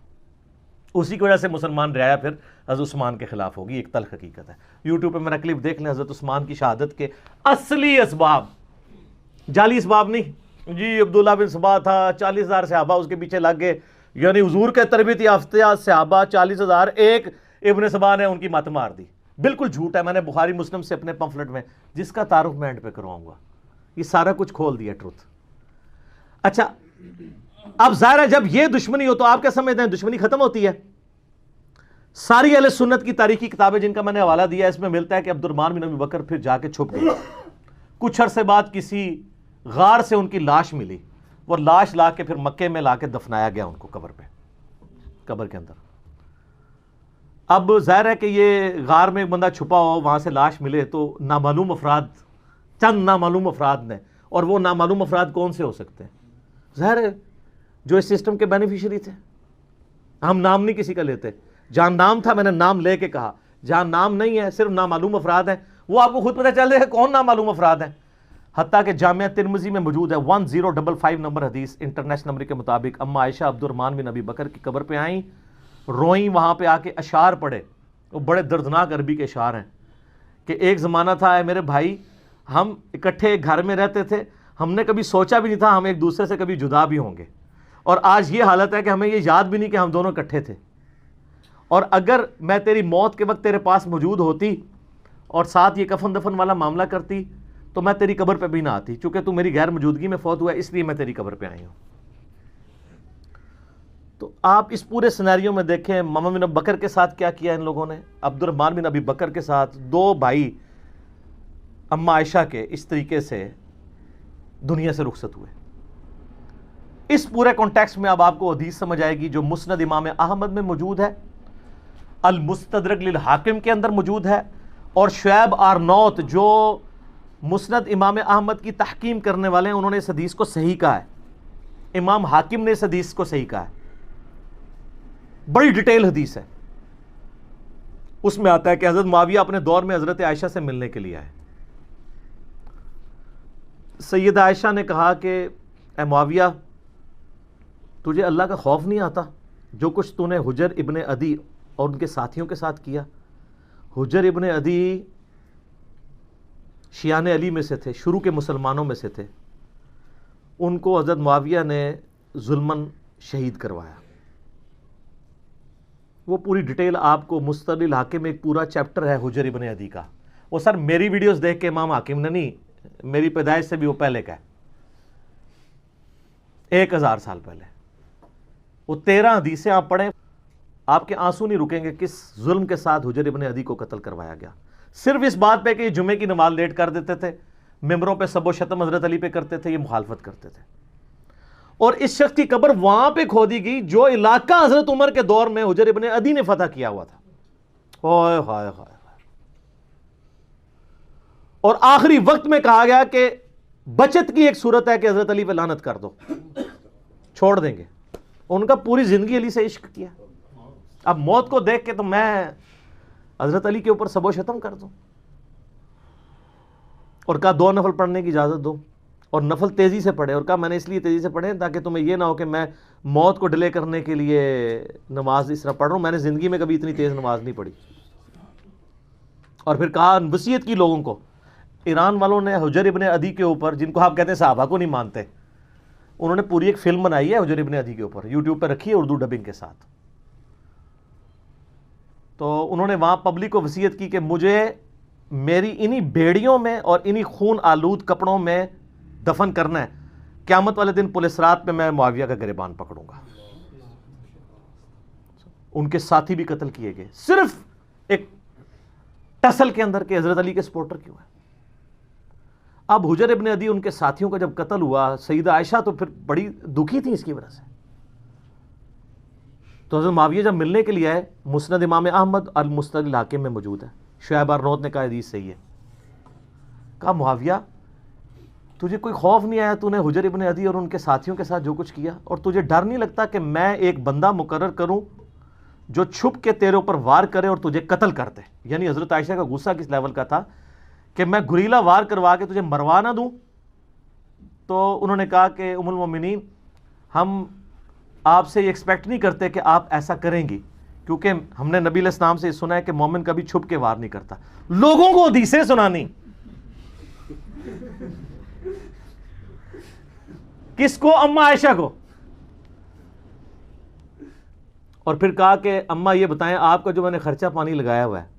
اسی کی وجہ سے مسلمان رعایا پھر حضرت عثمان کے خلاف ہوگی، ایک تلخ حقیقت ہے۔ یوٹیوب پہ میرا کلپ دیکھ لیں، حضرت عثمان کی شہادت کے اصلی اسباب، جعلی اسباب نہیں، جی عبداللہ بن سبا تھا، 40,000 صحابہ اس کے پیچھے لگ گئے، یعنی حضور کے تربیت یافتہ صحابہ 40,000، ایک ابن سبا نے ان کی مت مار دی، بالکل جھوٹ ہے۔ میں نے بخاری مسلم سے اپنے پمفلٹ میں، جس کا تعارف میں اینڈ پہ کرواؤں گا، یہ سارا کچھ کھول دیا ٹروتھ۔ اچھا اب ظاہر ہے جب یہ دشمنی ہو تو آپ کیا سمجھتے ہیں دشمنی ختم ہوتی ہے؟ ساری اہل سنت کی تاریخی کتابیں جن کا میں نے حوالہ دیا ہے، اس میں ملتا ہے کہ عبد الرحمن بن ابی بکر پھر جا کے چھپ گئے، کچھ عرصے بعد کسی غار سے ان کی لاش ملی، وہ لاش لا کے پھر مکے میں لا کے دفنایا گیا ان کو قبر پہ، قبر کے اندر۔ اب ظاہر ہے کہ یہ غار میں ایک بندہ چھپا ہو، وہاں سے لاش ملے تو نامعلوم افراد، چند نامعلوم افراد نے، اور وہ نامعلوم افراد کون سے ہو سکتے ہیں؟ ظاہر ہے جو اس سسٹم کے بینیفیشری تھے، ہم نام نہیں کسی کا لیتے، جہاں نام تھا میں نے نام لے کے کہا، جہاں نام نہیں ہے صرف نامعلوم افراد ہیں، وہ آپ کو خود پتہ چل رہا ہے کون نامعلوم افراد ہیں۔ حتیٰ کہ جامعہ ترمذی میں موجود ہے 1055 نمبر حدیث انٹرنیشنل نمبر کے مطابق، اما عائشہ عبد الرحمن بن ابی بکر کی قبر پہ آئیں، روئیں، وہاں پہ آ کے اشعار پڑھے، وہ بڑے دردناک عربی کے اشعار ہیں کہ ایک زمانہ تھا اے میرے بھائی، ہم اکٹھے گھر میں رہتے تھے، ہم نے کبھی سوچا بھی نہیں تھا ہم ایک دوسرے سے کبھی جدا بھی ہوں گے، اور آج یہ حالت ہے کہ ہمیں یہ یاد بھی نہیں کہ ہم دونوں اکٹھے تھے، اور اگر میں تیری موت کے وقت تیرے پاس موجود ہوتی اور ساتھ یہ کفن دفن والا معاملہ کرتی تو میں تیری قبر پہ بھی نہ آتی، چونکہ تو میری غیر موجودگی میں فوت ہوا ہے، اس لیے میں تیری قبر پہ آئی ہوں۔ تو آپ اس پورے سینیریو میں دیکھیں محمد بن بکر کے ساتھ کیا کیا ان لوگوں نے، عبد الرحمن بن ابی بکر کے ساتھ، دو بھائی اما عائشہ کے اس طریقے سے دنیا سے رخصت ہوئے۔ اس پورے کانٹیکسٹ میں اب آپ کو حدیث سمجھ آئے گی جو مسند امام احمد میں موجود ہے، المستدرک للحاکم کے اندر موجود ہے، اور شعیب آرنوت جو مسند امام احمد کی تحکیم کرنے والے ہیں، انہوں نے اس حدیث کو صحیح کہا ہے، امام حاکم نے اس حدیث کو صحیح کہا ہے، بڑی ڈیٹیل حدیث ہے۔ اس میں آتا ہے کہ حضرت معاویہ اپنے دور میں حضرت عائشہ سے ملنے کے لیے آئے۔ سیدہ عائشہ نے کہا کہ اے معاویہ، تجھے اللہ کا خوف نہیں آتا جو کچھ تو نے حجر ابن عدی اور ان کے ساتھیوں کے ساتھ کیا؟ حجر ابن عدی شیعان علی میں سے تھے، شروع کے مسلمانوں میں سے تھے، ان کو حضرت معاویہ نے ظلماً شہید کروایا۔ وہ پوری ڈیٹیل آپ کو مستدرک الحاکم میں ایک پورا چیپٹر ہے حجر ابن عدی کا۔ وہ سر میری ویڈیوز دیکھ کے امام حاکم نے نہیں، میری پیدائش سے بھی وہ پہلے کا ہے، 1000 سال پہلے۔ وہ 13 حدیثیں آپ پڑھیں، آپ کے آنسو نہیں رکیں گے کس ظلم کے ساتھ حجر ابن عدی کو قتل کروایا گیا، صرف اس بات پہ کہ یہ جمعے کی نماز لیٹ کر دیتے تھے، ممبروں پہ سب و شتم حضرت علی پہ کرتے تھے، یہ مخالفت کرتے تھے۔ اور اس شخص کی قبر وہاں پہ کھودی گئی جو علاقہ حضرت عمر کے دور میں حجر ابن عدی نے فتح کیا ہوا تھا۔ ہائے ہائے ہائے۔ اور آخری وقت میں کہا گیا کہ بچت کی ایک صورت ہے کہ حضرت علی پہ لعنت کر دو، چھوڑ دیں گے۔ ان کا پوری زندگی علی سے عشق کیا، اب موت کو دیکھ کے تو میں حضرت علی کے اوپر سب و شتم کر دوں؟ اور کہا 2 نفل پڑھنے کی اجازت دو، اور نفل تیزی سے پڑھے، اور کہا میں نے اس لیے تیزی سے پڑھے تاکہ تمہیں یہ نہ ہو کہ میں موت کو ڈیلے کرنے کے لیے نماز اس طرح پڑھ رہا ہوں، میں نے زندگی میں کبھی اتنی تیز نماز نہیں پڑھی۔ اور پھر کہا وصیت کی لوگوں کو، ایران والوں نے حجر ابن عدی کے اوپر، جن کو آپ کہتے ہیں صحابہ کو نہیں مانتے، انہوں نے پوری ایک فلم بنائی ہے حجر ابن عدی کے اوپر، یوٹیوب پہ رکھی ہے اردو ڈبنگ کے ساتھ۔ تو انہوں نے وہاں پبلک کو وصیت کی کہ مجھے میری انہی بیڑیوں میں اور انہی خون آلود کپڑوں میں دفن کرنا ہے، قیامت والے دن پولیس رات پہ میں معاویہ کا گریبان پکڑوں گا۔ ان کے ساتھی بھی قتل کیے گئے، صرف ایک ٹسل کے اندر کہ حضرت علی کے سپورٹر کیوں ہے۔ اب حجر ابن عدی ان کے ساتھیوں کا جب قتل ہوا، سیدہ عائشہ تو پھر بڑی دکھی تھی اس کی وجہ سے۔ تو حضرت معاویہ جب ملنے کے لیے آئے، مسند امام احمد المستدرک الحاکم میں موجود ہے، شعیب آرنوت نے کہا حدیث صحیح ہے۔ کہا معاویہ، تجھے کوئی خوف نہیں آیا؟ تو نے حجر ابن عدی اور ان کے ساتھیوں کے ساتھ جو کچھ کیا، اور تجھے ڈر نہیں لگتا کہ میں ایک بندہ مقرر کروں جو چھپ کے تیرے اوپر وار کرے اور تجھے قتل کرتے؟ یعنی حضرت عائشہ کا غصہ کس لیول کا تھا کہ میں گریلا وار کروا کے تجھے مروا نہ دوں۔ تو انہوں نے کہا کہ ام المومنین، ہم آپ سے یہ ایکسپیکٹ نہیں کرتے کہ آپ ایسا کریں گی، کیونکہ ہم نے نبی علیہ السلام سے یہ سنا ہے کہ مومن کبھی چھپ کے وار نہیں کرتا۔ لوگوں کو حدیثیں سنانی، کس کو؟ اما عائشہ کو۔ اور پھر کہا کہ اما یہ بتائیں، آپ کا جو میں نے خرچہ پانی لگایا ہوا ہے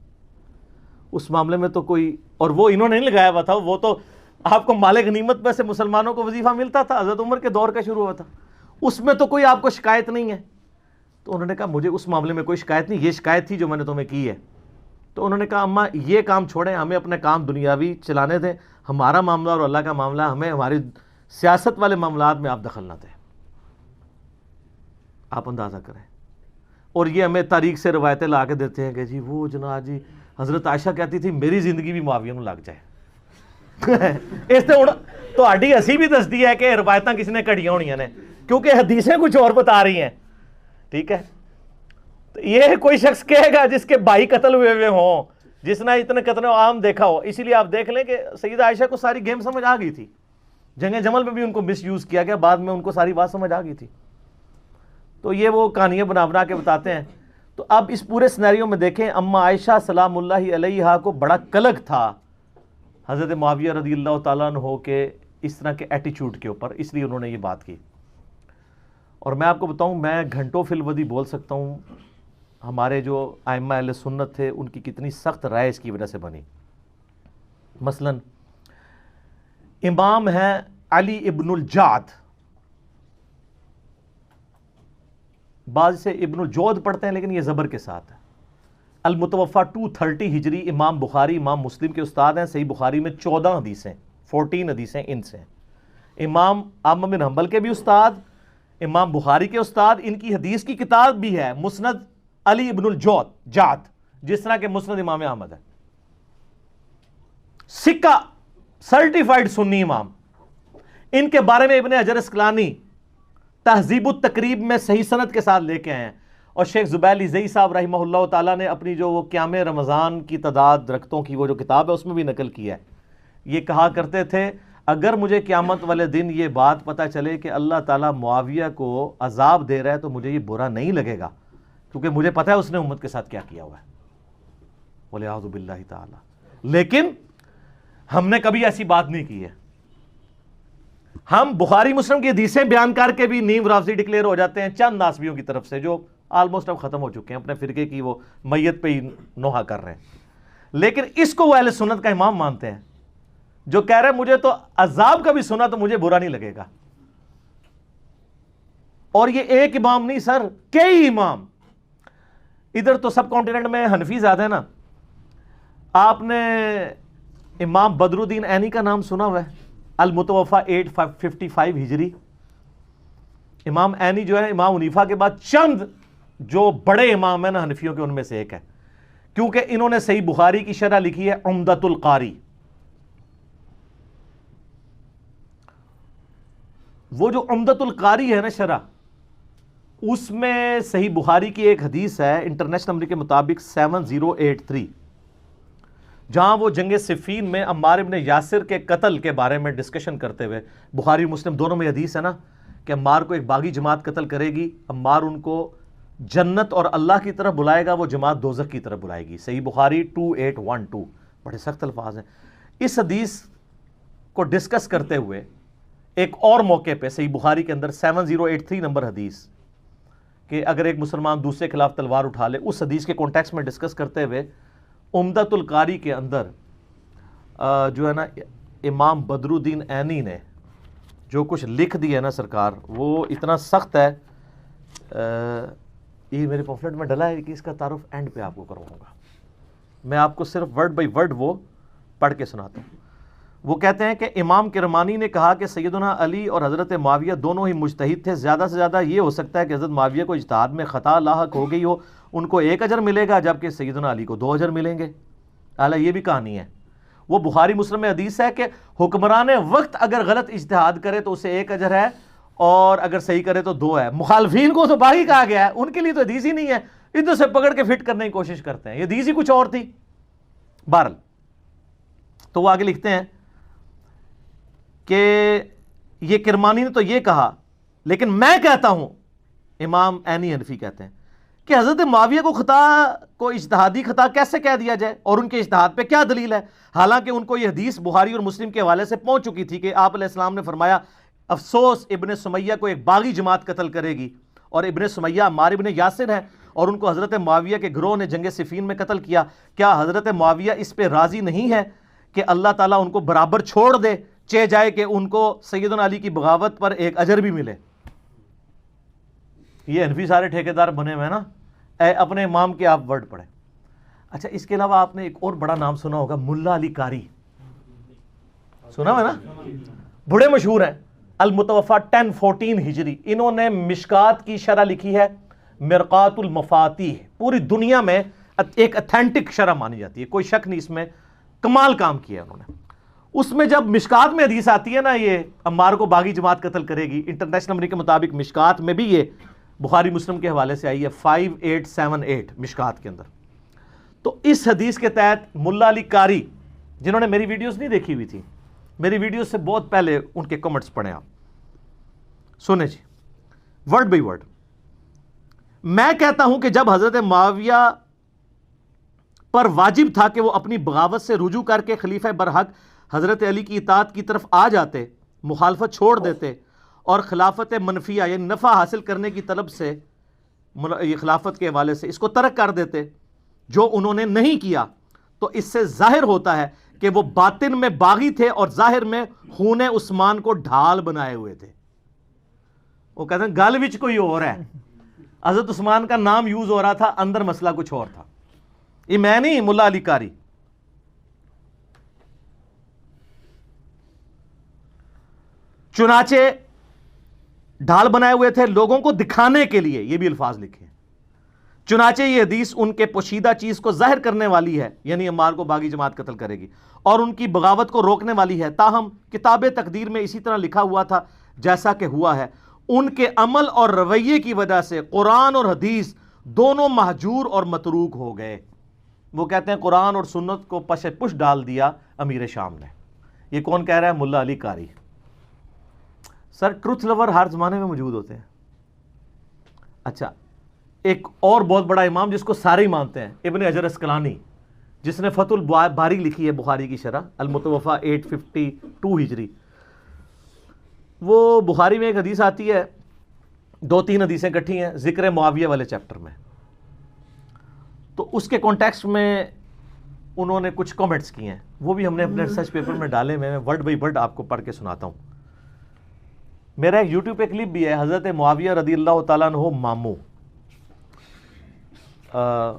اس معاملے میں تو کوئی، اور وہ انہوں نے نہیں لگایا ہوا تھا، وہ تو آپ کو مال غنیمت میں سے مسلمانوں کو وظیفہ ملتا تھا، حضرت عمر کے دور کا شروع ہوا تھا، اس میں تو کوئی آپ کو شکایت نہیں ہے۔ تو انہوں نے کہا مجھے اس معاملے میں کوئی شکایت نہیں، یہ شکایت تھی جو میں نے تمہیں کی ہے۔ تو انہوں نے کہا اما یہ کام چھوڑیں، ہمیں اپنے کام دنیاوی چلانے دیں، ہمارا معاملہ اور اللہ کا معاملہ، ہمیں ہماری سیاست والے معاملات میں آپ دخل نہ دیں۔ آپ اندازہ کریں۔ اور یہ ہمیں تاریخ سے روایتیں لا کے دیتے ہیں کہ جی وہ جناب جی حضرت عائشہ کہتی تھی میری زندگی بھی معاویہ میں لگ جائے۔ اس نے تو ہڈی ہسی بھی دستی ہے کہ روایتاں کس نے کڑیاں ہونیاں نے، کیونکہ حدیثیں کچھ اور بتا رہی ہیں، ٹھیک ہے۔ تو یہ کوئی شخص کہے گا جس کے بھائی قتل ہوئے ہوں، جس نے اتنے قتل عام دیکھا ہو، اسی لیے آپ دیکھ لیں کہ سیدہ عائشہ کو ساری گیم سمجھ آ گئی تھی، جنگ جمل میں بھی ان کو مس یوز کیا گیا، بعد میں ان کو ساری بات سمجھ آ گئی تھی۔ تو یہ وہ کہانیاں بنا بنا کے بتاتے ہیں۔ تو اب اس پورے سینیریو میں دیکھیں، اما عائشہ سلام اللہ علیہا کو بڑا قلق تھا حضرت معاویہ رضی اللہ تعالیٰ عنہ کے اس طرح کے ایٹیچیوڈ کے اوپر، اس لیے انہوں نے یہ بات کی۔ اور میں آپ کو بتاؤں، میں گھنٹوں فی الودی بول سکتا ہوں ہمارے جو ائمہ اہل سنت تھے ان کی کتنی سخت رائے اس کی وجہ سے بنی۔ مثلا امام ہیں علی ابن الجعد، بعض سے ابن الجود پڑھتے ہیں لیکن یہ زبر کے ساتھ ہے. المتوفا 230 ہجری، امام بخاری امام مسلم کے استاد ہیں. صحیح بخاری میں 14 حدیثیں 14 حدیثیں ان سے ہیں. امام احمد بن حنبل کے بھی استاد، امام بخاری کے استاد. ان کی حدیث کی کتاب بھی ہے مسند علی ابن الجود جعد، جس طرح کہ مسند امام احمد ہے. سکہ سرٹیفائیڈ سنی امام. ان کے بارے میں ابن حجر اسقلانی تہذیب التقریب میں صحیح سند کے ساتھ لے کے آئے ہیں. اور شیخ زبیلی زئی صاحب رحمہ اللہ تعالیٰ نے اپنی جو وہ قیام رمضان کی تعداد رکھتوں کی وہ جو کتاب ہے اس میں بھی نقل کیا ہے. یہ کہا کرتے تھے اگر مجھے قیامت والے دن یہ بات پتہ چلے کہ اللہ تعالیٰ معاویہ کو عذاب دے رہا ہے تو مجھے یہ برا نہیں لگے گا، کیونکہ مجھے پتہ ہے اس نے امت کے ساتھ کیا کیا ہوا ہے. وَلِعَوْذُ بِاللَّهِ تعالیٰ. لیکن ہم نے کبھی ایسی بات نہیں کی ہے. ہم بخاری مسلم کی حدیثیں بیان کر کے بھی نیم رافضی ڈکلیئر ہو جاتے ہیں چند ناسبیوں کی طرف سے جو آلموسٹ اب ختم ہو چکے ہیں، اپنے فرقے کی وہ میت پہ ہی نوحہ کر رہے ہیں. لیکن اس کو وہ اہل سنت کا امام مانتے ہیں جو کہہ رہے ہیں مجھے تو عذاب کا بھی سنا تو مجھے برا نہیں لگے گا. اور یہ ایک امام نہیں سر، کئی امام. ادھر تو سب کانٹیننٹ میں حنفی زیادہ ہے نا. آپ نے امام بدر الدین عینی کا نام سنا ہوا ہے، المتوفا 855 ہجری. امام عینی جو ہے امام حنیفہ کے بعد چند جو بڑے امام ہیں نا حنفیوں کے ان میں سے ایک ہے، کیونکہ انہوں نے صحیح بخاری کی شرح لکھی ہے عمدۃ القاری. وہ جو عمدۃ القاری ہے نا شرح، اس میں صحیح بخاری کی ایک حدیث ہے انٹرنیشنل نمبر کے مطابق 7083، جہاں وہ جنگ صفین میں عمار ابن یاسر کے قتل کے بارے میں ڈسکشن کرتے ہوئے، بخاری مسلم دونوں میں حدیث ہے نا کہ عمار کو ایک باغی جماعت قتل کرے گی، عمار ان کو جنت اور اللہ کی طرف بلائے گا، وہ جماعت دوزخ کی طرف بلائے گی. صحیح بخاری 2812. بڑے سخت الفاظ ہیں. اس حدیث کو ڈسکس کرتے ہوئے ایک اور موقع پہ صحیح بخاری کے اندر 7083 نمبر حدیث کہ اگر ایک مسلمان دوسرے کے خلاف تلوار اٹھا لے، اس حدیث کے کانٹیکسٹ میں ڈسکس کرتے ہوئے عمدۃ القاری کے اندر جو ہے نا امام بدر الدین عینی نے جو کچھ لکھ دیا ہے نا سرکار، وہ اتنا سخت ہے. یہ میرے پمفلٹ میں ڈلا ہے کہ اس کا تعارف اینڈ پہ آپ کو کرواؤں گا. میں آپ کو صرف ورڈ بائی ورڈ وہ پڑھ کے سناتا ہوں. وہ کہتے ہیں کہ امام کرمانی نے کہا کہ سیدنا علی اور حضرت معاویہ دونوں ہی مجتہد تھے. زیادہ سے زیادہ یہ ہو سکتا ہے کہ حضرت معاویہ کو اجتہاد میں خطا لاحق ہو گئی ہو، ان کو 1 اجر ملے گا جبکہ سیدنا علی کو 2 اجر ملیں گے. اعلیٰ یہ بھی کہانی ہے. وہ بخاری مسلم میں حدیث ہے کہ حکمران وقت اگر غلط اجتہاد کرے تو اسے 1 اجر ہے اور اگر صحیح کرے تو 2 ہے. مخالفین کو تو باغی کہا گیا ہے، ان کے لیے تو حدیث ہی نہیں ہے، ادھر سے پکڑ کے فٹ کرنے کی کوشش کرتے ہیں. یہ حدیث ہی کچھ اور تھی. بہرحال تو وہ آگے لکھتے ہیں کہ یہ کرمانی نے تو یہ کہا، لیکن میں کہتا ہوں، امام عینی حنفی کہتے ہیں کہ حضرت معاویہ کو خطا کو اجتہادی خطا کیسے کہہ دیا جائے اور ان کے اجتہاد پہ کیا دلیل ہے، حالانکہ ان کو یہ حدیث بخاری اور مسلم کے حوالے سے پہنچ چکی تھی کہ آپ علیہ السلام نے فرمایا افسوس ابن سمیہ کو ایک باغی جماعت قتل کرے گی، اور ابن سمیہ عمار ابن یاسر ہے اور ان کو حضرت معاویہ کے گروہ نے جنگ صفین میں قتل کیا. کیا حضرت معاویہ اس پہ راضی نہیں ہے کہ اللہ تعالیٰ ان کو برابر چھوڑ دے، چہ جائے کہ ان کو سیدنا علی کی بغاوت پر 1 اجر بھی ملے؟ یہ حنفی سارے ٹھیکیدار بنے ہوئے ہیں نا. اپنے امام کے آپ ورڈ پڑھیں. اچھا، اس کے علاوہ آپ نے ایک اور بڑا نام سنا ہوگا، ملا علی قاری. سنا ہے نا؟ بڑے مشہور ہیں. المتوفا 1014 ہجری. انہوں نے مشکات کی شرح لکھی ہے مرقات المفاتیح. پوری دنیا میں ایک اتھینٹک شرح مانی جاتی ہے، کوئی شک نہیں اس میں، کمال کام کیا ہے انہوں نے. اس میں جب مشکات میں حدیث آتی ہے نا یہ عمار کو باغی جماعت قتل کرے گی، انٹرنیشنل نمبر کے مطابق مشکات میں بھی یہ بخاری مسلم کے حوالے سے آئی ہے 5878 مشکات کے اندر. تو اس حدیث کے تحت ملا علی قاری، جنہوں نے میری ویڈیوز نہیں دیکھی ہوئی تھی، میری ویڈیوز سے بہت پہلے ان کے کمنٹس پڑھیں، آپ سنیں جی ورڈ بائی ورڈ. میں کہتا ہوں کہ جب حضرت معاویہ پر واجب تھا کہ وہ اپنی بغاوت سے رجوع کر کے خلیفہ برحق حضرت علی کی اطاعت کی طرف آ جاتے، مخالفت چھوڑ دیتے اور خلافت منفیہ یعنی نفع حاصل کرنے کی طلب سے یہ خلافت کے حوالے سے اس کو ترک کر دیتے، جو انہوں نے نہیں کیا، تو اس سے ظاہر ہوتا ہے کہ وہ باطن میں باغی تھے اور ظاہر میں خون عثمان کو ڈھال بنائے ہوئے تھے. وہ کہتے ہیں گل وچ کوئی اور ہے، حضرت عثمان کا نام یوز ہو رہا تھا، اندر مسئلہ کچھ اور تھا. یہ میں نہیں، ملا علی قاری. چنانچہ ڈھال بنائے ہوئے تھے لوگوں کو دکھانے کے لیے، یہ بھی الفاظ لکھے ہیں. چنانچہ یہ حدیث ان کے پوشیدہ چیز کو ظاہر کرنے والی ہے، یعنی عمار کو باغی جماعت قتل کرے گی، اور ان کی بغاوت کو روکنے والی ہے. تاہم کتاب تقدیر میں اسی طرح لکھا ہوا تھا جیسا کہ ہوا ہے. ان کے عمل اور رویے کی وجہ سے قرآن اور حدیث دونوں مہجور اور متروک ہو گئے. وہ کہتے ہیں قرآن اور سنت کو پش پش ڈال دیا امیر شام نے. یہ کون کہہ رہا ہے؟ ملا علی قاری. سر ٹروتھ لور ہر زمانے میں موجود ہوتے ہیں. اچھا، ایک اور بہت بڑا امام جس کو سارے ہی مانتے ہیں، ابن حجر اسقلانی، جس نے فتح الباری لکھی ہے بخاری کی شرح، المتوفا 852 ہجری. وہ بخاری میں ایک حدیث آتی ہے، 2-3 حدیثیں کٹھی ہیں ذکر معاویہ والے چیپٹر میں. تو اس کے کانٹیکسٹ میں انہوں نے کچھ کامنٹس کیے ہیں، وہ بھی ہم نے اپنے ریسرچ پیپر میں ڈالے. میں ورڈ بائی ورڈ آپ کو پڑھ کے سناتا ہوں. میرا ایک یوٹیوب پہ کلپ بھی ہے، حضرت معاویہ رضی اللہ تعالیٰ عنہ ماموں،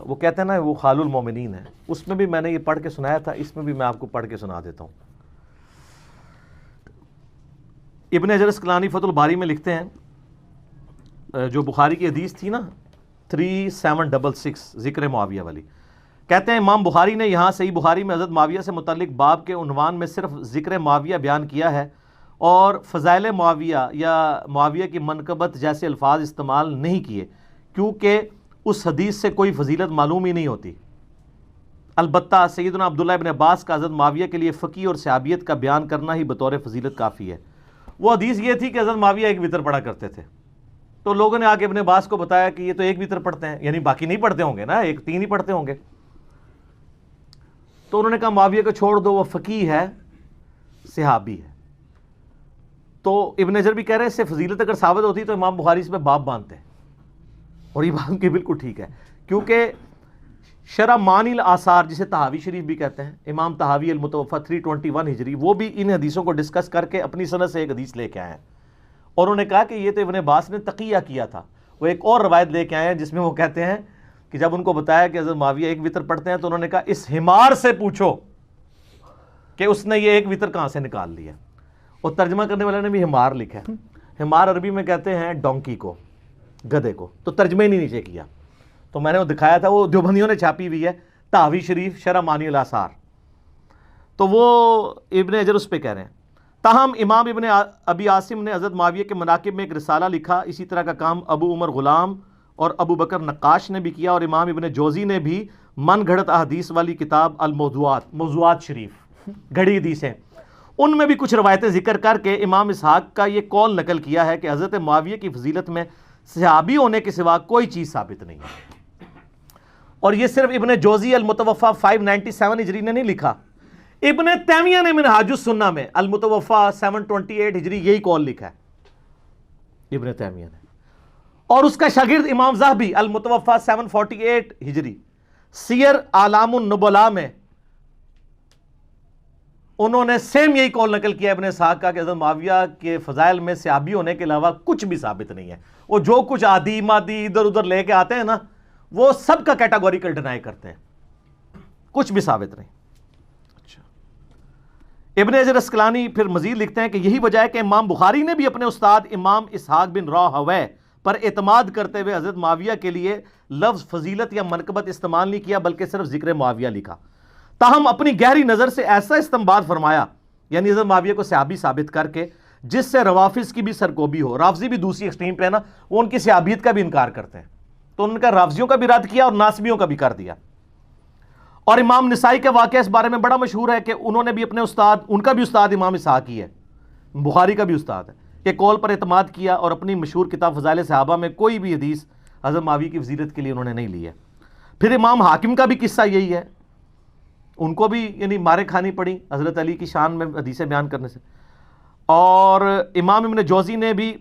وہ کہتے ہیں نا وہ خال المومنین ہے. اس میں بھی میں نے یہ پڑھ کے سنایا تھا، اس میں بھی میں آپ کو پڑھ کے سنا دیتا ہوں. ابن حجر اسقلانی فتح الباری میں لکھتے ہیں، جو بخاری کی حدیث تھی نا 3766 ذکر معاویہ والی، کہتے ہیں امام بخاری نے یہاں صحیح بخاری میں حضرت معاویہ سے متعلق باب کے عنوان میں صرف ذکر معاویہ بیان کیا ہے اور فضائل معاویہ یا معاویہ کی منقبت جیسے الفاظ استعمال نہیں کیے، کیونکہ اس حدیث سے کوئی فضیلت معلوم ہی نہیں ہوتی. البتہ سیدنا عبداللہ ابن عباس کا حضرت معاویہ کے لیے فقی اور صحابیت کا بیان کرنا ہی بطور فضیلت کافی ہے. وہ حدیث یہ تھی کہ حضرت معاویہ ایک وتر پڑھا کرتے تھے. تو لوگوں نے آ کے ابن عباس کو بتایا کہ یہ تو ایک وتر پڑھتے ہیں، یعنی باقی نہیں پڑھتے ہوں گے نا، 3 ہی پڑھتے ہوں گے. تو انہوں نے کہا معاویہ کو چھوڑ دو، وہ فقی ہے، صحابی ہے. تو ابن حجر بھی کہہ رہے ہیں اس سے فضیلت اگر ثابت ہوتی تو امام بخاری اس میں باب باندھتے ہیں، اور یہ بات کی بالکل ٹھیک ہے، کیونکہ شرح معانی الآثار جسے طحاوی شریف بھی کہتے ہیں، امام طحاوی المتوفا 321 ہجری، وہ بھی ان حدیثوں کو ڈسکس کر کے اپنی سند سے ایک حدیث لے کے آئے ہیں، اور انہوں نے کہا کہ یہ تو ابن عباس نے تقیہ کیا تھا. وہ ایک اور روایت لے کے آئے ہیں جس میں وہ کہتے ہیں کہ جب ان کو بتایا کہ حضرت معاویہ ایک وتر پڑھتے ہیں تو انہوں نے کہا اس حمار سے پوچھو کہ اس نے یہ ایک وتر کہاں سے نکال لیا. اور ترجمہ کرنے والے نے بھی حمار لکھا ہے. حمار عربی میں کہتے ہیں ڈونکی کو، گدھے کو. تو ترجمہ ہی نہیں نیچے کیا، تو میں نے وہ دکھایا تھا، وہ دیوبندیوں نے چھاپی ہوئی ہے، طحاوی شریف شرح معانی الآثار. تو وہ ابن حجر اس پہ کہہ رہے ہیں. تاہم امام ابن ابی عاصم نے حضرت معاویہ کے مناقب میں ایک رسالہ لکھا. اسی طرح کا کام ابو عمر غلام اور ابو بکر نقاش نے بھی کیا، اور امام ابن جوزی نے بھی من گھڑت احادیث والی کتاب موضوعات شریف، گھڑی حدیثیں، ان میں بھی کچھ روایتیں ذکر کر کے امام اسحاق کا یہ قول نقل کیا ہے کہ حضرت معاویہ کی فضیلت میں صحابی ہونے کے سوا کوئی چیز ثابت نہیں ہے. اور یہ صرف ابن جوزی المتوفا 597 ہجری نے نہیں لکھا، ابن تیمیہ نے منہاج السنہ میں المتوفا 728 ہجری یہی قول لکھا ہے ابن تیمیہ نے. اور اس کا شاگرد امام ذہبی المتوفا 748 ہجری سیر اعلام النبلاء میں انہوں نے سیم یہی قول نقل کیا ابن اسحاق کا کہ حضرت معاویہ کے فضائل میں صحابی ہونے کے علاوہ کچھ بھی ثابت نہیں ہے. وہ جو کچھ عادی مادی ادھر ادھر لے کے آتے ہیں نا، وہ سب کا کیٹاگوریکل ڈینائی کرتے ہیں، کچھ بھی ثابت نہیں. اچھا، ابن حجر اسقلانی پھر مزید لکھتے ہیں کہ یہی وجہ ہے کہ امام بخاری نے بھی اپنے استاد امام اسحاق بن راہویہ پر اعتماد کرتے ہوئے حضرت معاویہ کے لیے لفظ فضیلت یا منقبت استعمال نہیں کیا، بلکہ صرف ذکر معاویہ لکھا. تاہم اپنی گہری نظر سے ایسا استنباط فرمایا، یعنی حضرت معاویہ کو صحابی ثابت کر کے، جس سے روافظ کی بھی سرکوبی ہو. رافضی بھی دوسری ایکسٹریم پہ ہے نا، وہ ان کی صحابیت کا بھی انکار کرتے ہیں، تو ان کا رافضیوں کا بھی رد کیا اور ناسبیوں کا بھی کر دیا. اور امام نسائی کا واقعہ اس بارے میں بڑا مشہور ہے کہ انہوں نے بھی اپنے استاد، ان کا بھی استاد امام اسحاق ہی ہے، بخاری کا بھی استاد ہے، کہ قول پر اعتماد کیا اور اپنی مشہور کتاب فضائل صحابہ میں کوئی بھی حدیث حضرت معاویہ کی فضیلت کے لیے انہوں نے نہیں لی ہے. پھر امام حاکم کا بھی قصہ یہی ہے، ان کو بھی یعنی مارے کھانی پڑی حضرت علی کی شان میں حدیثیں بیان کرنے سے. اور امام ابن جوزی نے بھی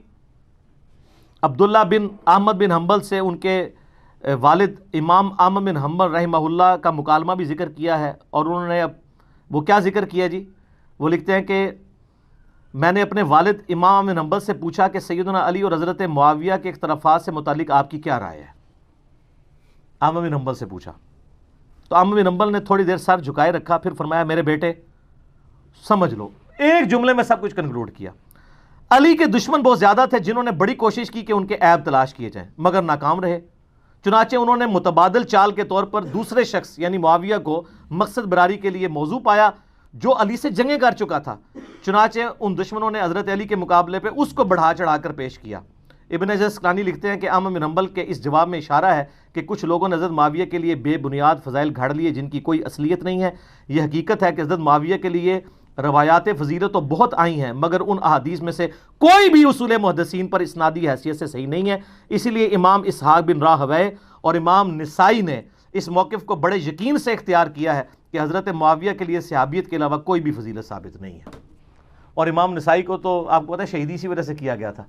عبداللہ بن احمد بن حنبل سے ان کے والد امام احمد بن حنبل رحمہ اللہ کا مکالمہ بھی ذکر کیا ہے. اور انہوں نے وہ کیا ذکر کیا جی، وہ لکھتے ہیں کہ میں نے اپنے والد امام بن حنبل سے پوچھا کہ سیدنا علی اور حضرت معاویہ کے اختلافات سے متعلق آپ کی کیا رائے ہے؟ امام بن حنبل سے پوچھا تو امام بن حنبل نے تھوڑی دیر سر جھکائے رکھا، پھر فرمایا میرے بیٹے سمجھ لو، ایک جملے میں سب کچھ کنکلوڈ کیا۔ علی کے دشمن بہت زیادہ تھے جنہوں نے بڑی کوشش کی کہ ان کے عیب تلاش کیے جائیں مگر ناکام رہے، چنانچہ انہوں نے متبادل چال کے طور پر دوسرے شخص یعنی معاویہ کو مقصد براری کے لیے موضوع پایا جو علی سے جنگیں کر چکا تھا، چنانچہ ان دشمنوں نے حضرت علی کے مقابلے پہ اس کو بڑھا چڑھا کر پیش کیا۔ ابن حجر اسقلانی لکھتے ہیں کہ امام بن حنبل کے اس جواب میں اشارہ ہے کہ کچھ لوگوں نے حضرت معاویہ کے لیے بے بنیاد فضائل گھڑ لیے جن کی کوئی اصلیت نہیں ہے۔ یہ حقیقت ہے کہ حضرت معاویہ کے لیے روایات فضیلت تو بہت آئی ہیں مگر ان احادیث میں سے کوئی بھی اصول محدثین پر اسنادی حیثیت سے صحیح نہیں ہے، اسی لیے امام اسحاق بن راہویہ اور امام نسائی نے اس موقف کو بڑے یقین سے اختیار کیا ہے کہ حضرت معاویہ کے لیے صحابیت کے علاوہ کوئی بھی فضیلت ثابت نہیں ہے۔ اور امام نسائی کو تو آپ کو پتہ ہے شہیدی اسی وجہ سے کیا گیا تھا،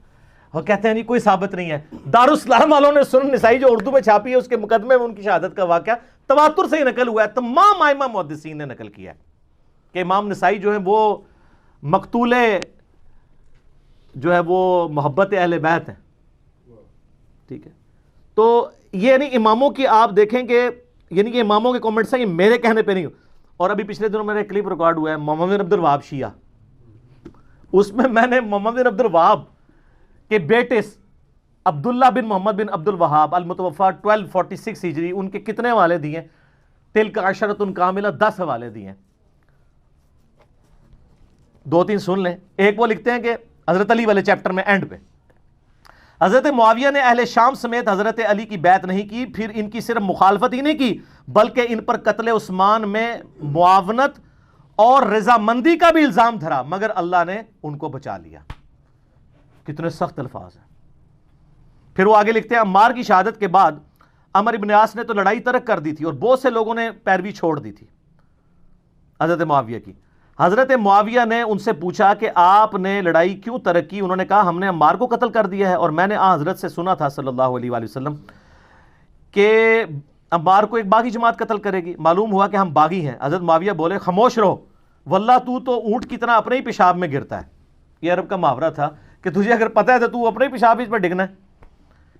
وہ کہتے ہیں نہیں کوئی ثابت نہیں ہے۔ دارالاسلام والوں نے سنن نسائی جو اردو میں چھاپی ہے اس کے مقدمے میں ان کی شہادت کا واقعہ تواتر سے ہی نقل ہوا ہے، تمام ائمہ محدثین نے نقل کیا ہے کہ امام نسائی جو ہے وہ مقتول جو ہے وہ محبت اہل بیت ہیں، ٹھیک ہے۔ تو یہ یعنی اماموں کی آپ دیکھیں کہ یعنی کہ اماموں کے کامنٹس ہیں، یہ میرے کہنے پہ نہیں۔ اور ابھی پچھلے دنوں میرا ایک کلپ ریکارڈ ہوا ہے محمد بن عبد الوہاب شیعہ، اس میں نے محمد بن عبد الوہاب کے بیٹے عبداللہ بن محمد بن عبد الوہاب المتوفا 1246 ہجری ان کے کتنے حوالے دیے ہیں؟ تلک عشرۃ کاملہ، 10 حوالے دیے ہیں، 2-3 سن لیں۔ ایک وہ لکھتے ہیں کہ حضرت علی والے چیپٹر میں اینڈ پہ حضرت معاویہ نے اہل شام سمیت حضرت علی کی بیعت نہیں کی، پھر ان کی صرف مخالفت ہی نہیں کی بلکہ ان پر قتل عثمان میں معاونت اور رضامندی کا بھی الزام دھرا مگر اللہ نے ان کو بچا لیا۔ کتنے سخت الفاظ ہیں۔ پھر وہ آگے لکھتے ہیں عمار کی شہادت کے بعد عمر ابن عاص نے تو لڑائی ترک کر دی تھی اور بہت سے لوگوں نے پیروی چھوڑ دی تھی حضرت معاویہ کی۔ حضرت معاویہ نے ان سے پوچھا کہ آپ نے لڑائی کیوں ترک کی؟ انہوں نے کہا ہم نے عمار کو قتل کر دیا ہے اور میں نے حضرت سے سنا تھا صلی اللہ علیہ وآلہ وسلم کہ عمار کو ایک باغی جماعت قتل کرے گی، معلوم ہوا کہ ہم باغی ہیں۔ حضرت معاویہ بولے خاموش رہو، واللہ تو اونٹ کی طرح اپنے ہی پیشاب میں گرتا ہے۔ یہ عرب کا محاورہ تھا کہ تجھے اگر پتہ ہے تو اپنے ہی پیشاب اس پر ڈگنا ہے۔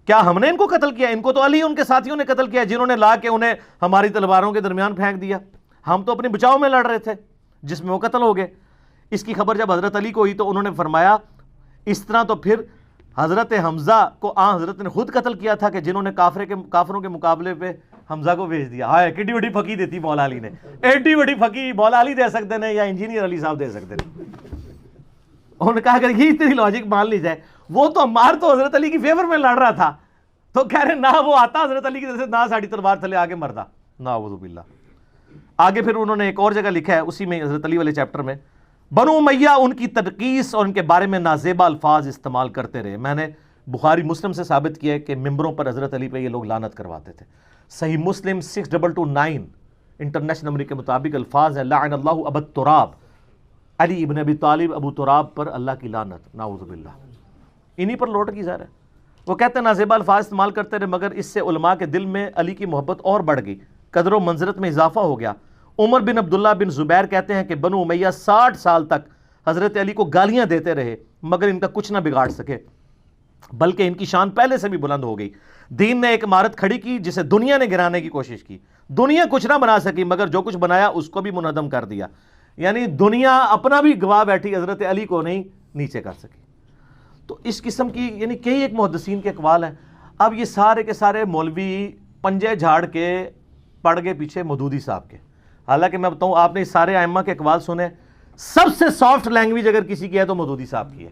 کیا ہم نے ان کو قتل کیا؟ ان کو تو علی ان کے ساتھیوں نے قتل کیا جنہوں نے لا کے انہیں ہماری تلواروں کے درمیان پھینک دیا، ہم تو اپنے بچاؤ میں لڑ رہے تھے جس میں وہ قتل ہو گئے۔ اس کی خبر جب حضرت علی کو ہوئی تو انہوں نے فرمایا اس طرح تو پھر حضرت حمزہ کو حضرت نے خود قتل کیا تھا کہ جنہوں نے کافروں کے مقابلے پہ حمزہ کو بھیج دیا۔ ہائے کتنی بڑی پھکی دیتی مولا علی نے، ایڈی بڑی پھکی مولا علی دے سکتے ہیں یا انجینئر علی صاحب دے سکتے ہیں۔ انہوں نے کہا اگر یہ اتنی لاجک مان لی جائے، وہ تو عمار تو حضرت علی کی فیور میں لڑ رہا تھا، تو کہہ رہے نہ وہ آتا حضرت علی کی طرف سے نہ ساڑی تلوار تھلے آگے مردہ، نعوذ باللہ۔ آگے پھر انہوں نے ایک اور جگہ لکھا ہے اسی میں حضرت علی والے چیپٹر میں، بنو امیہ ان کی تنقیص اور ان کے بارے میں نازیبا الفاظ استعمال کرتے رہے۔ میں نے بخاری مسلم سے ثابت کیا ہے کہ ممبروں پر حضرت علی پہ یہ لوگ لعنت کرواتے تھے۔ صحیح مسلم 6229 انٹرنیشنل نمبر کے مطابق الفاظ ہیں لعن اللہ ابا تراب، علی ابن ابی طالب ابو تراب پر اللہ کی لعنت، نعوذ باللہ۔ انہی پر لوٹ کی ظاہر ہے۔ وہ کہتے ہیں نازیبا الفاظ استعمال کرتے رہے مگر اس سے علماء کے دل میں علی کی محبت اور بڑھ گئی، قدر و منزلت میں اضافہ ہو گیا۔ عمر بن عبداللہ بن زبیر کہتے ہیں کہ بنو امیہ 60 سال تک حضرت علی کو گالیاں دیتے رہے مگر ان کا کچھ نہ بگاڑ سکے، بلکہ ان کی شان پہلے سے بھی بلند ہو گئی۔ دین نے ایک عمارت کھڑی کی جسے دنیا نے گرانے کی کوشش کی، دنیا کچھ نہ بنا سکی مگر جو کچھ بنایا اس کو بھی منہدم کر دیا، یعنی دنیا اپنا بھی گواہ بیٹھی، حضرت علی کو نہیں نیچے کر سکی۔ تو اس قسم کی یعنی کئی ایک محدثین کے اقوال ہیں۔ اب یہ سارے کے سارے مولوی پنجے جھاڑ کے پڑ گئے پیچھے مودودی صاحب کے، حالانکہ میں بتاؤں آپ نے اس سارے ائمہ کے اقوال سنے، سب سے سافٹ لینگویج اگر کسی کی ہے تو مودودی صاحب کی ہے۔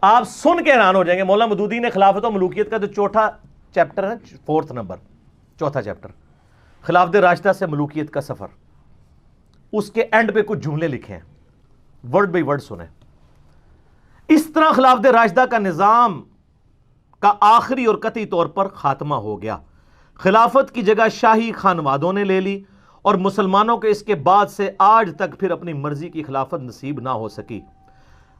آپ سن کے حیران ہو جائیں گے، مولا مودودی نے خلافت و ملوکیت کا جو چوتھا چیپٹر ہے، 4 نمبر، چوتھا چیپٹر، خلافت راشدہ سے ملوکیت کا سفر، اس کے اینڈ پہ کچھ جملے لکھے ہیں، ورڈ بائی ورڈ سنیں۔ اس طرح خلافت راشدہ کا نظام کا آخری اور قطعی طور پر خاتمہ ہو گیا، خلافت کی جگہ شاہی خانوادوں نے لے لی اور مسلمانوں کے اس کے بعد سے آج تک پھر اپنی مرضی کی خلافت نصیب نہ ہو سکی۔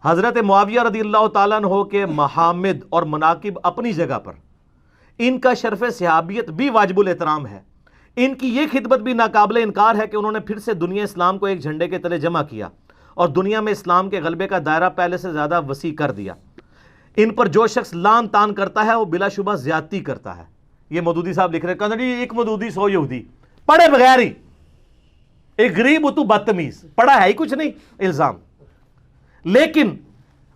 حضرت معاویہ رضی اللہ تعالیٰ عنہ کے محامد اور مناقب اپنی جگہ پر، ان کا شرف صحابیت بھی واجب الاحترام ہے، ان کی یہ خدمت بھی ناقابل انکار ہے کہ انہوں نے پھر سے دنیا اسلام کو ایک جھنڈے کے تلے جمع کیا اور دنیا میں اسلام کے غلبے کا دائرہ پہلے سے زیادہ وسیع کر دیا. ان پر جو شخص لان تان کرتا ہے وہ بلا شبہ زیادتی کرتا ہے. یہ مودودی صاحب لکھ رہے ہیں, کہتے ہیں ایک مودودی 100 یہودی, پڑھے بغیر ہی, ایک غریب تو بدتمیز, پڑھا ہے ہی کچھ نہیں, الزام. لیکن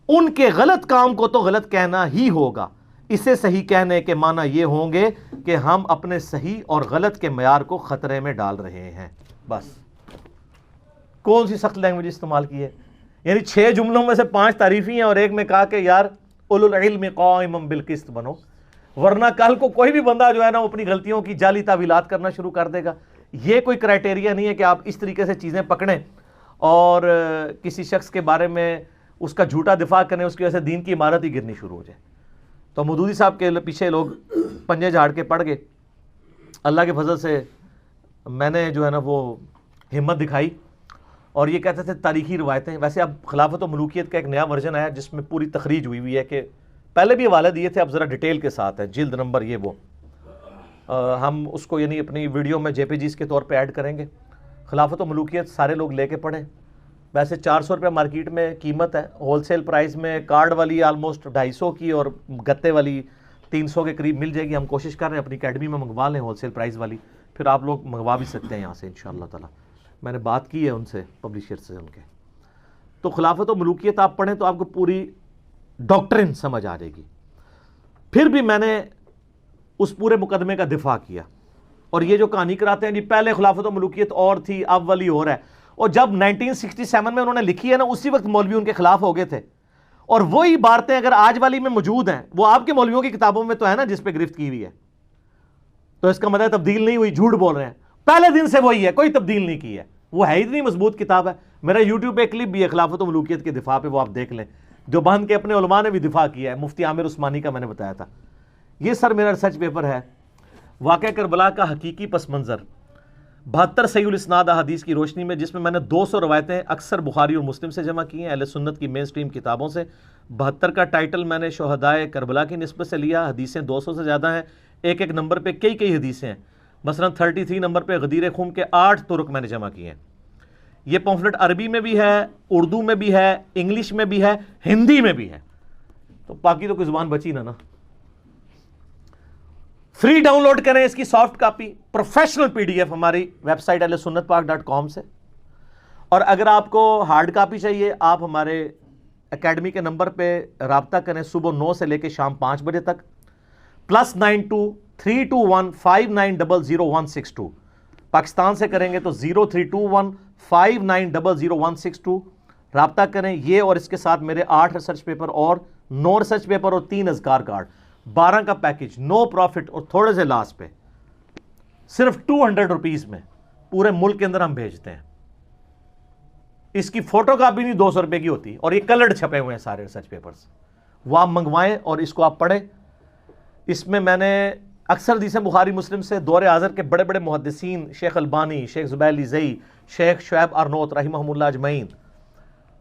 ان کے غلط کام کو تو غلط کہنا ہی ہوگا. اسے صحیح کہنے کے معنی یہ ہوں گے کہ ہم اپنے صحیح اور غلط کے معیار کو خطرے میں ڈال رہے ہیں. بس کون سی سخت لینگویج استعمال کی ہے؟ یعنی 6 جملوں میں سے 5 تعریفی ہیں اور ایک میں کہا کہ یار اولو العلم قائما بالقسط بنو, ورنہ کل کو کوئی بھی بندہ جو ہے نا وہ اپنی غلطیوں کی جعلی تعویلات کرنا شروع کر دے گا. یہ کوئی کرائٹیریا نہیں ہے کہ آپ اس طریقے سے چیزیں پکڑیں اور کسی شخص کے بارے میں اس کا جھوٹا دفاع کریں, اس کی وجہ سے دین کی عمارت ہی گرنی شروع ہو جائے. تو مودودی صاحب کے پیچھے لوگ پنجے جھاڑ کے پڑ گئے. اللہ کے فضل سے میں نے جو ہے نا وہ ہمت دکھائی اور یہ کہتے تھے تاریخی روایتیں. ویسے اب خلافت و ملوکیت کا ایک نیا ورژن آیا جس میں پوری تخریج ہوئی ہے کہ پہلے بھی حوالے دیے تھے, اب ذرا ڈیٹیل کے ساتھ ہے, جلد نمبر یہ وہ. ہم اس کو یعنی اپنی ویڈیو میں JPGs کے طور پہ ایڈ کریں گے. خلافت و ملوکیت سارے لوگ لے کے پڑھیں. ویسے 400 روپے مارکیٹ میں قیمت ہے, ہول سیل پرائز میں کارڈ والی آلموسٹ 250 کی اور گتے والی 300 کے قریب مل جائے گی. ہم کوشش کر رہے ہیں اپنی اکیڈمی میں منگوا لیں ہول سیل پرائز والی, پھر آپ لوگ منگوا بھی سکتے ہیں یہاں سے انشاءاللہ تعالی. میں نے بات کی ہے ان سے, پبلشر سے ان کے. تو خلافت و ملوکیت آپ پڑھیں تو آپ کو پوری ڈاکٹرن سمجھ آ جائے گی. پھر بھی میں نے اس پورے مقدمے کا دفاع کیا اور یہ جو کہانی کراتے ہیں جی پہلے خلافت و ملوکیت اور تھی اب والی اور ہے, اور جب 1967 میں انہوں نے لکھی ہے نا اسی وقت مولوی ان کے خلاف ہو گئے تھے, اور وہی باتیں اگر آج والی میں موجود ہیں وہ آپ کے مولویوں کی کتابوں میں تو ہے نا جس پہ گرفت کی ہوئی ہے, تو اس کا مطلب تبدیل نہیں ہوئی, جھوٹ بول رہے ہیں. پہلے دن سے وہی ہے, کوئی تبدیل نہیں کی ہے, وہ ہے اتنی مضبوط کتاب ہے. میرا یوٹیوب پہ کلپ بھی ہے خلافت و ملوکیت کے دفاع پہ, وہ آپ دیکھ لیں. دیوبند کے اپنے علماء نے بھی دفاع کیا ہے, مفتی عامر عثمانی کا میں نے بتایا تھا. یہ سر میرا ریسرچ پیپر ہے, واقعہ کربلا کا حقیقی پس منظر 72 صحیح الاسناد احادیث کی روشنی میں, جس میں میں نے 200 روایتیں اکثر بخاری اور مسلم سے جمع کی ہیں, اہل سنت کی مین سٹریم کتابوں سے. 72 کا ٹائٹل میں نے شہدائے کربلا کی نسبت سے لیا. حدیثیں 200 سے زیادہ ہیں, ایک ایک نمبر پہ کئی حدیثیں ہیں. مثلا 33 نمبر پہ غدیر خم کے 8 طرق میں نے جمع کیے ہیں. یہ پمفلٹ عربی میں بھی ہے, اردو میں بھی ہے, انگلش میں بھی ہے, ہندی میں بھی ہے, تو باقی تو کوئی زبان بچی نا. فری ڈاؤن لوڈ کریں اس کی سافٹ کاپی, پروفیشنل PDF ہماری ویب سائٹ ahlusunnatpark.com سے. اور اگر آپ کو ہارڈ کاپی چاہیے آپ ہمارے اکیڈمی کے نمبر پہ رابطہ کریں صبح 9 سے لے کے شام 5 بجے تک, +92-321-5900-162. پاکستان سے کریں گے تو 0321-5900-162. رابطہ کریں. یہ اور اس کے ساتھ میرے 8 ریسرچ پیپر اور 9 ریسرچ پیپر اور 3 اذکار کارڈ, 12 کا پیکج, نو پروفٹ اور تھوڑے سے لاس پہ, صرف 200 روپیز میں پورے ملک کے اندر ہم بھیجتے ہیں. اس کی فوٹو کاپی نہیں 200 روپے کی ہوتی, اور یہ کلرڈ چھپے ہوئے ہیں سارے ریسرچ پیپرز. وہ آپ منگوائیں اور اس کو آپ پڑھیں. اس میں میں نے اکثر حدیثیں بخاری مسلم سے دور حاضر کے بڑے بڑے محدثین, شیخ البانی, شیخ زبیر لیزئی, شیخ شعیب ارنوت رحمہم اللہ اجمعین,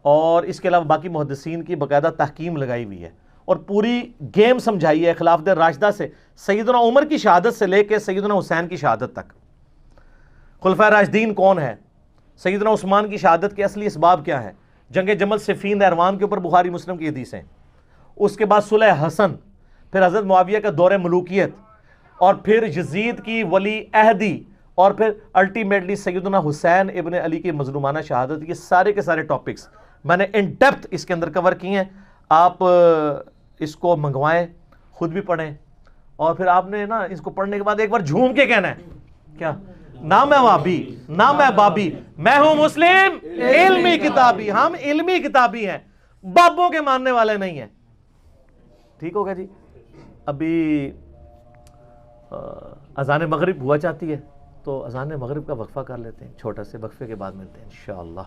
اور اس کے علاوہ باقی محدثین کی باقاعدہ تحکیم لگائی ہوئی ہے, اور پوری گیم سمجھائی ہے خلافت راشدہ سے سیدنا عمر کی شہادت سے لے کے سیدنا حسین کی شہادت تک. خلفائے راشدین کون ہے, سیدنا عثمان کی شہادت کے اصلی اسباب کیا ہے, جنگ جمل صفین نہروان کے اوپر بخاری مسلم کی حدیثیں, اس کے بعد صلح حسن, پھر حضرت معاویہ کا دور ملوکیت, اور پھر یزید کی ولی عہدی, اور پھر الٹیمیٹلی سیدنا حسین ابن علی کی مظلومانہ شہادت. یہ سارے کے سارے ٹاپکس میں نے ان ڈیپتھ اس کے اندر کور کیے ہیں. آپ اس کو منگوائیں, خود بھی پڑھیں, اور پھر آپ نے نا اس کو پڑھنے کے بعد ایک بار جھوم کے کہنا ہے کیا, نہ میں وابی نہ میں بابی, میں ہوں مسلم علمی کتابی. ہم علمی کتابی ہیں, بابوں کے ماننے والے نہیں ہیں. ٹھیک ہوگا جی. ابھی اذان مغرب ہوا چاہتی ہے تو اذان مغرب کا وقفہ کر لیتے ہیں, چھوٹا سے وقفے کے بعد ملتے ہیں انشاءاللہ.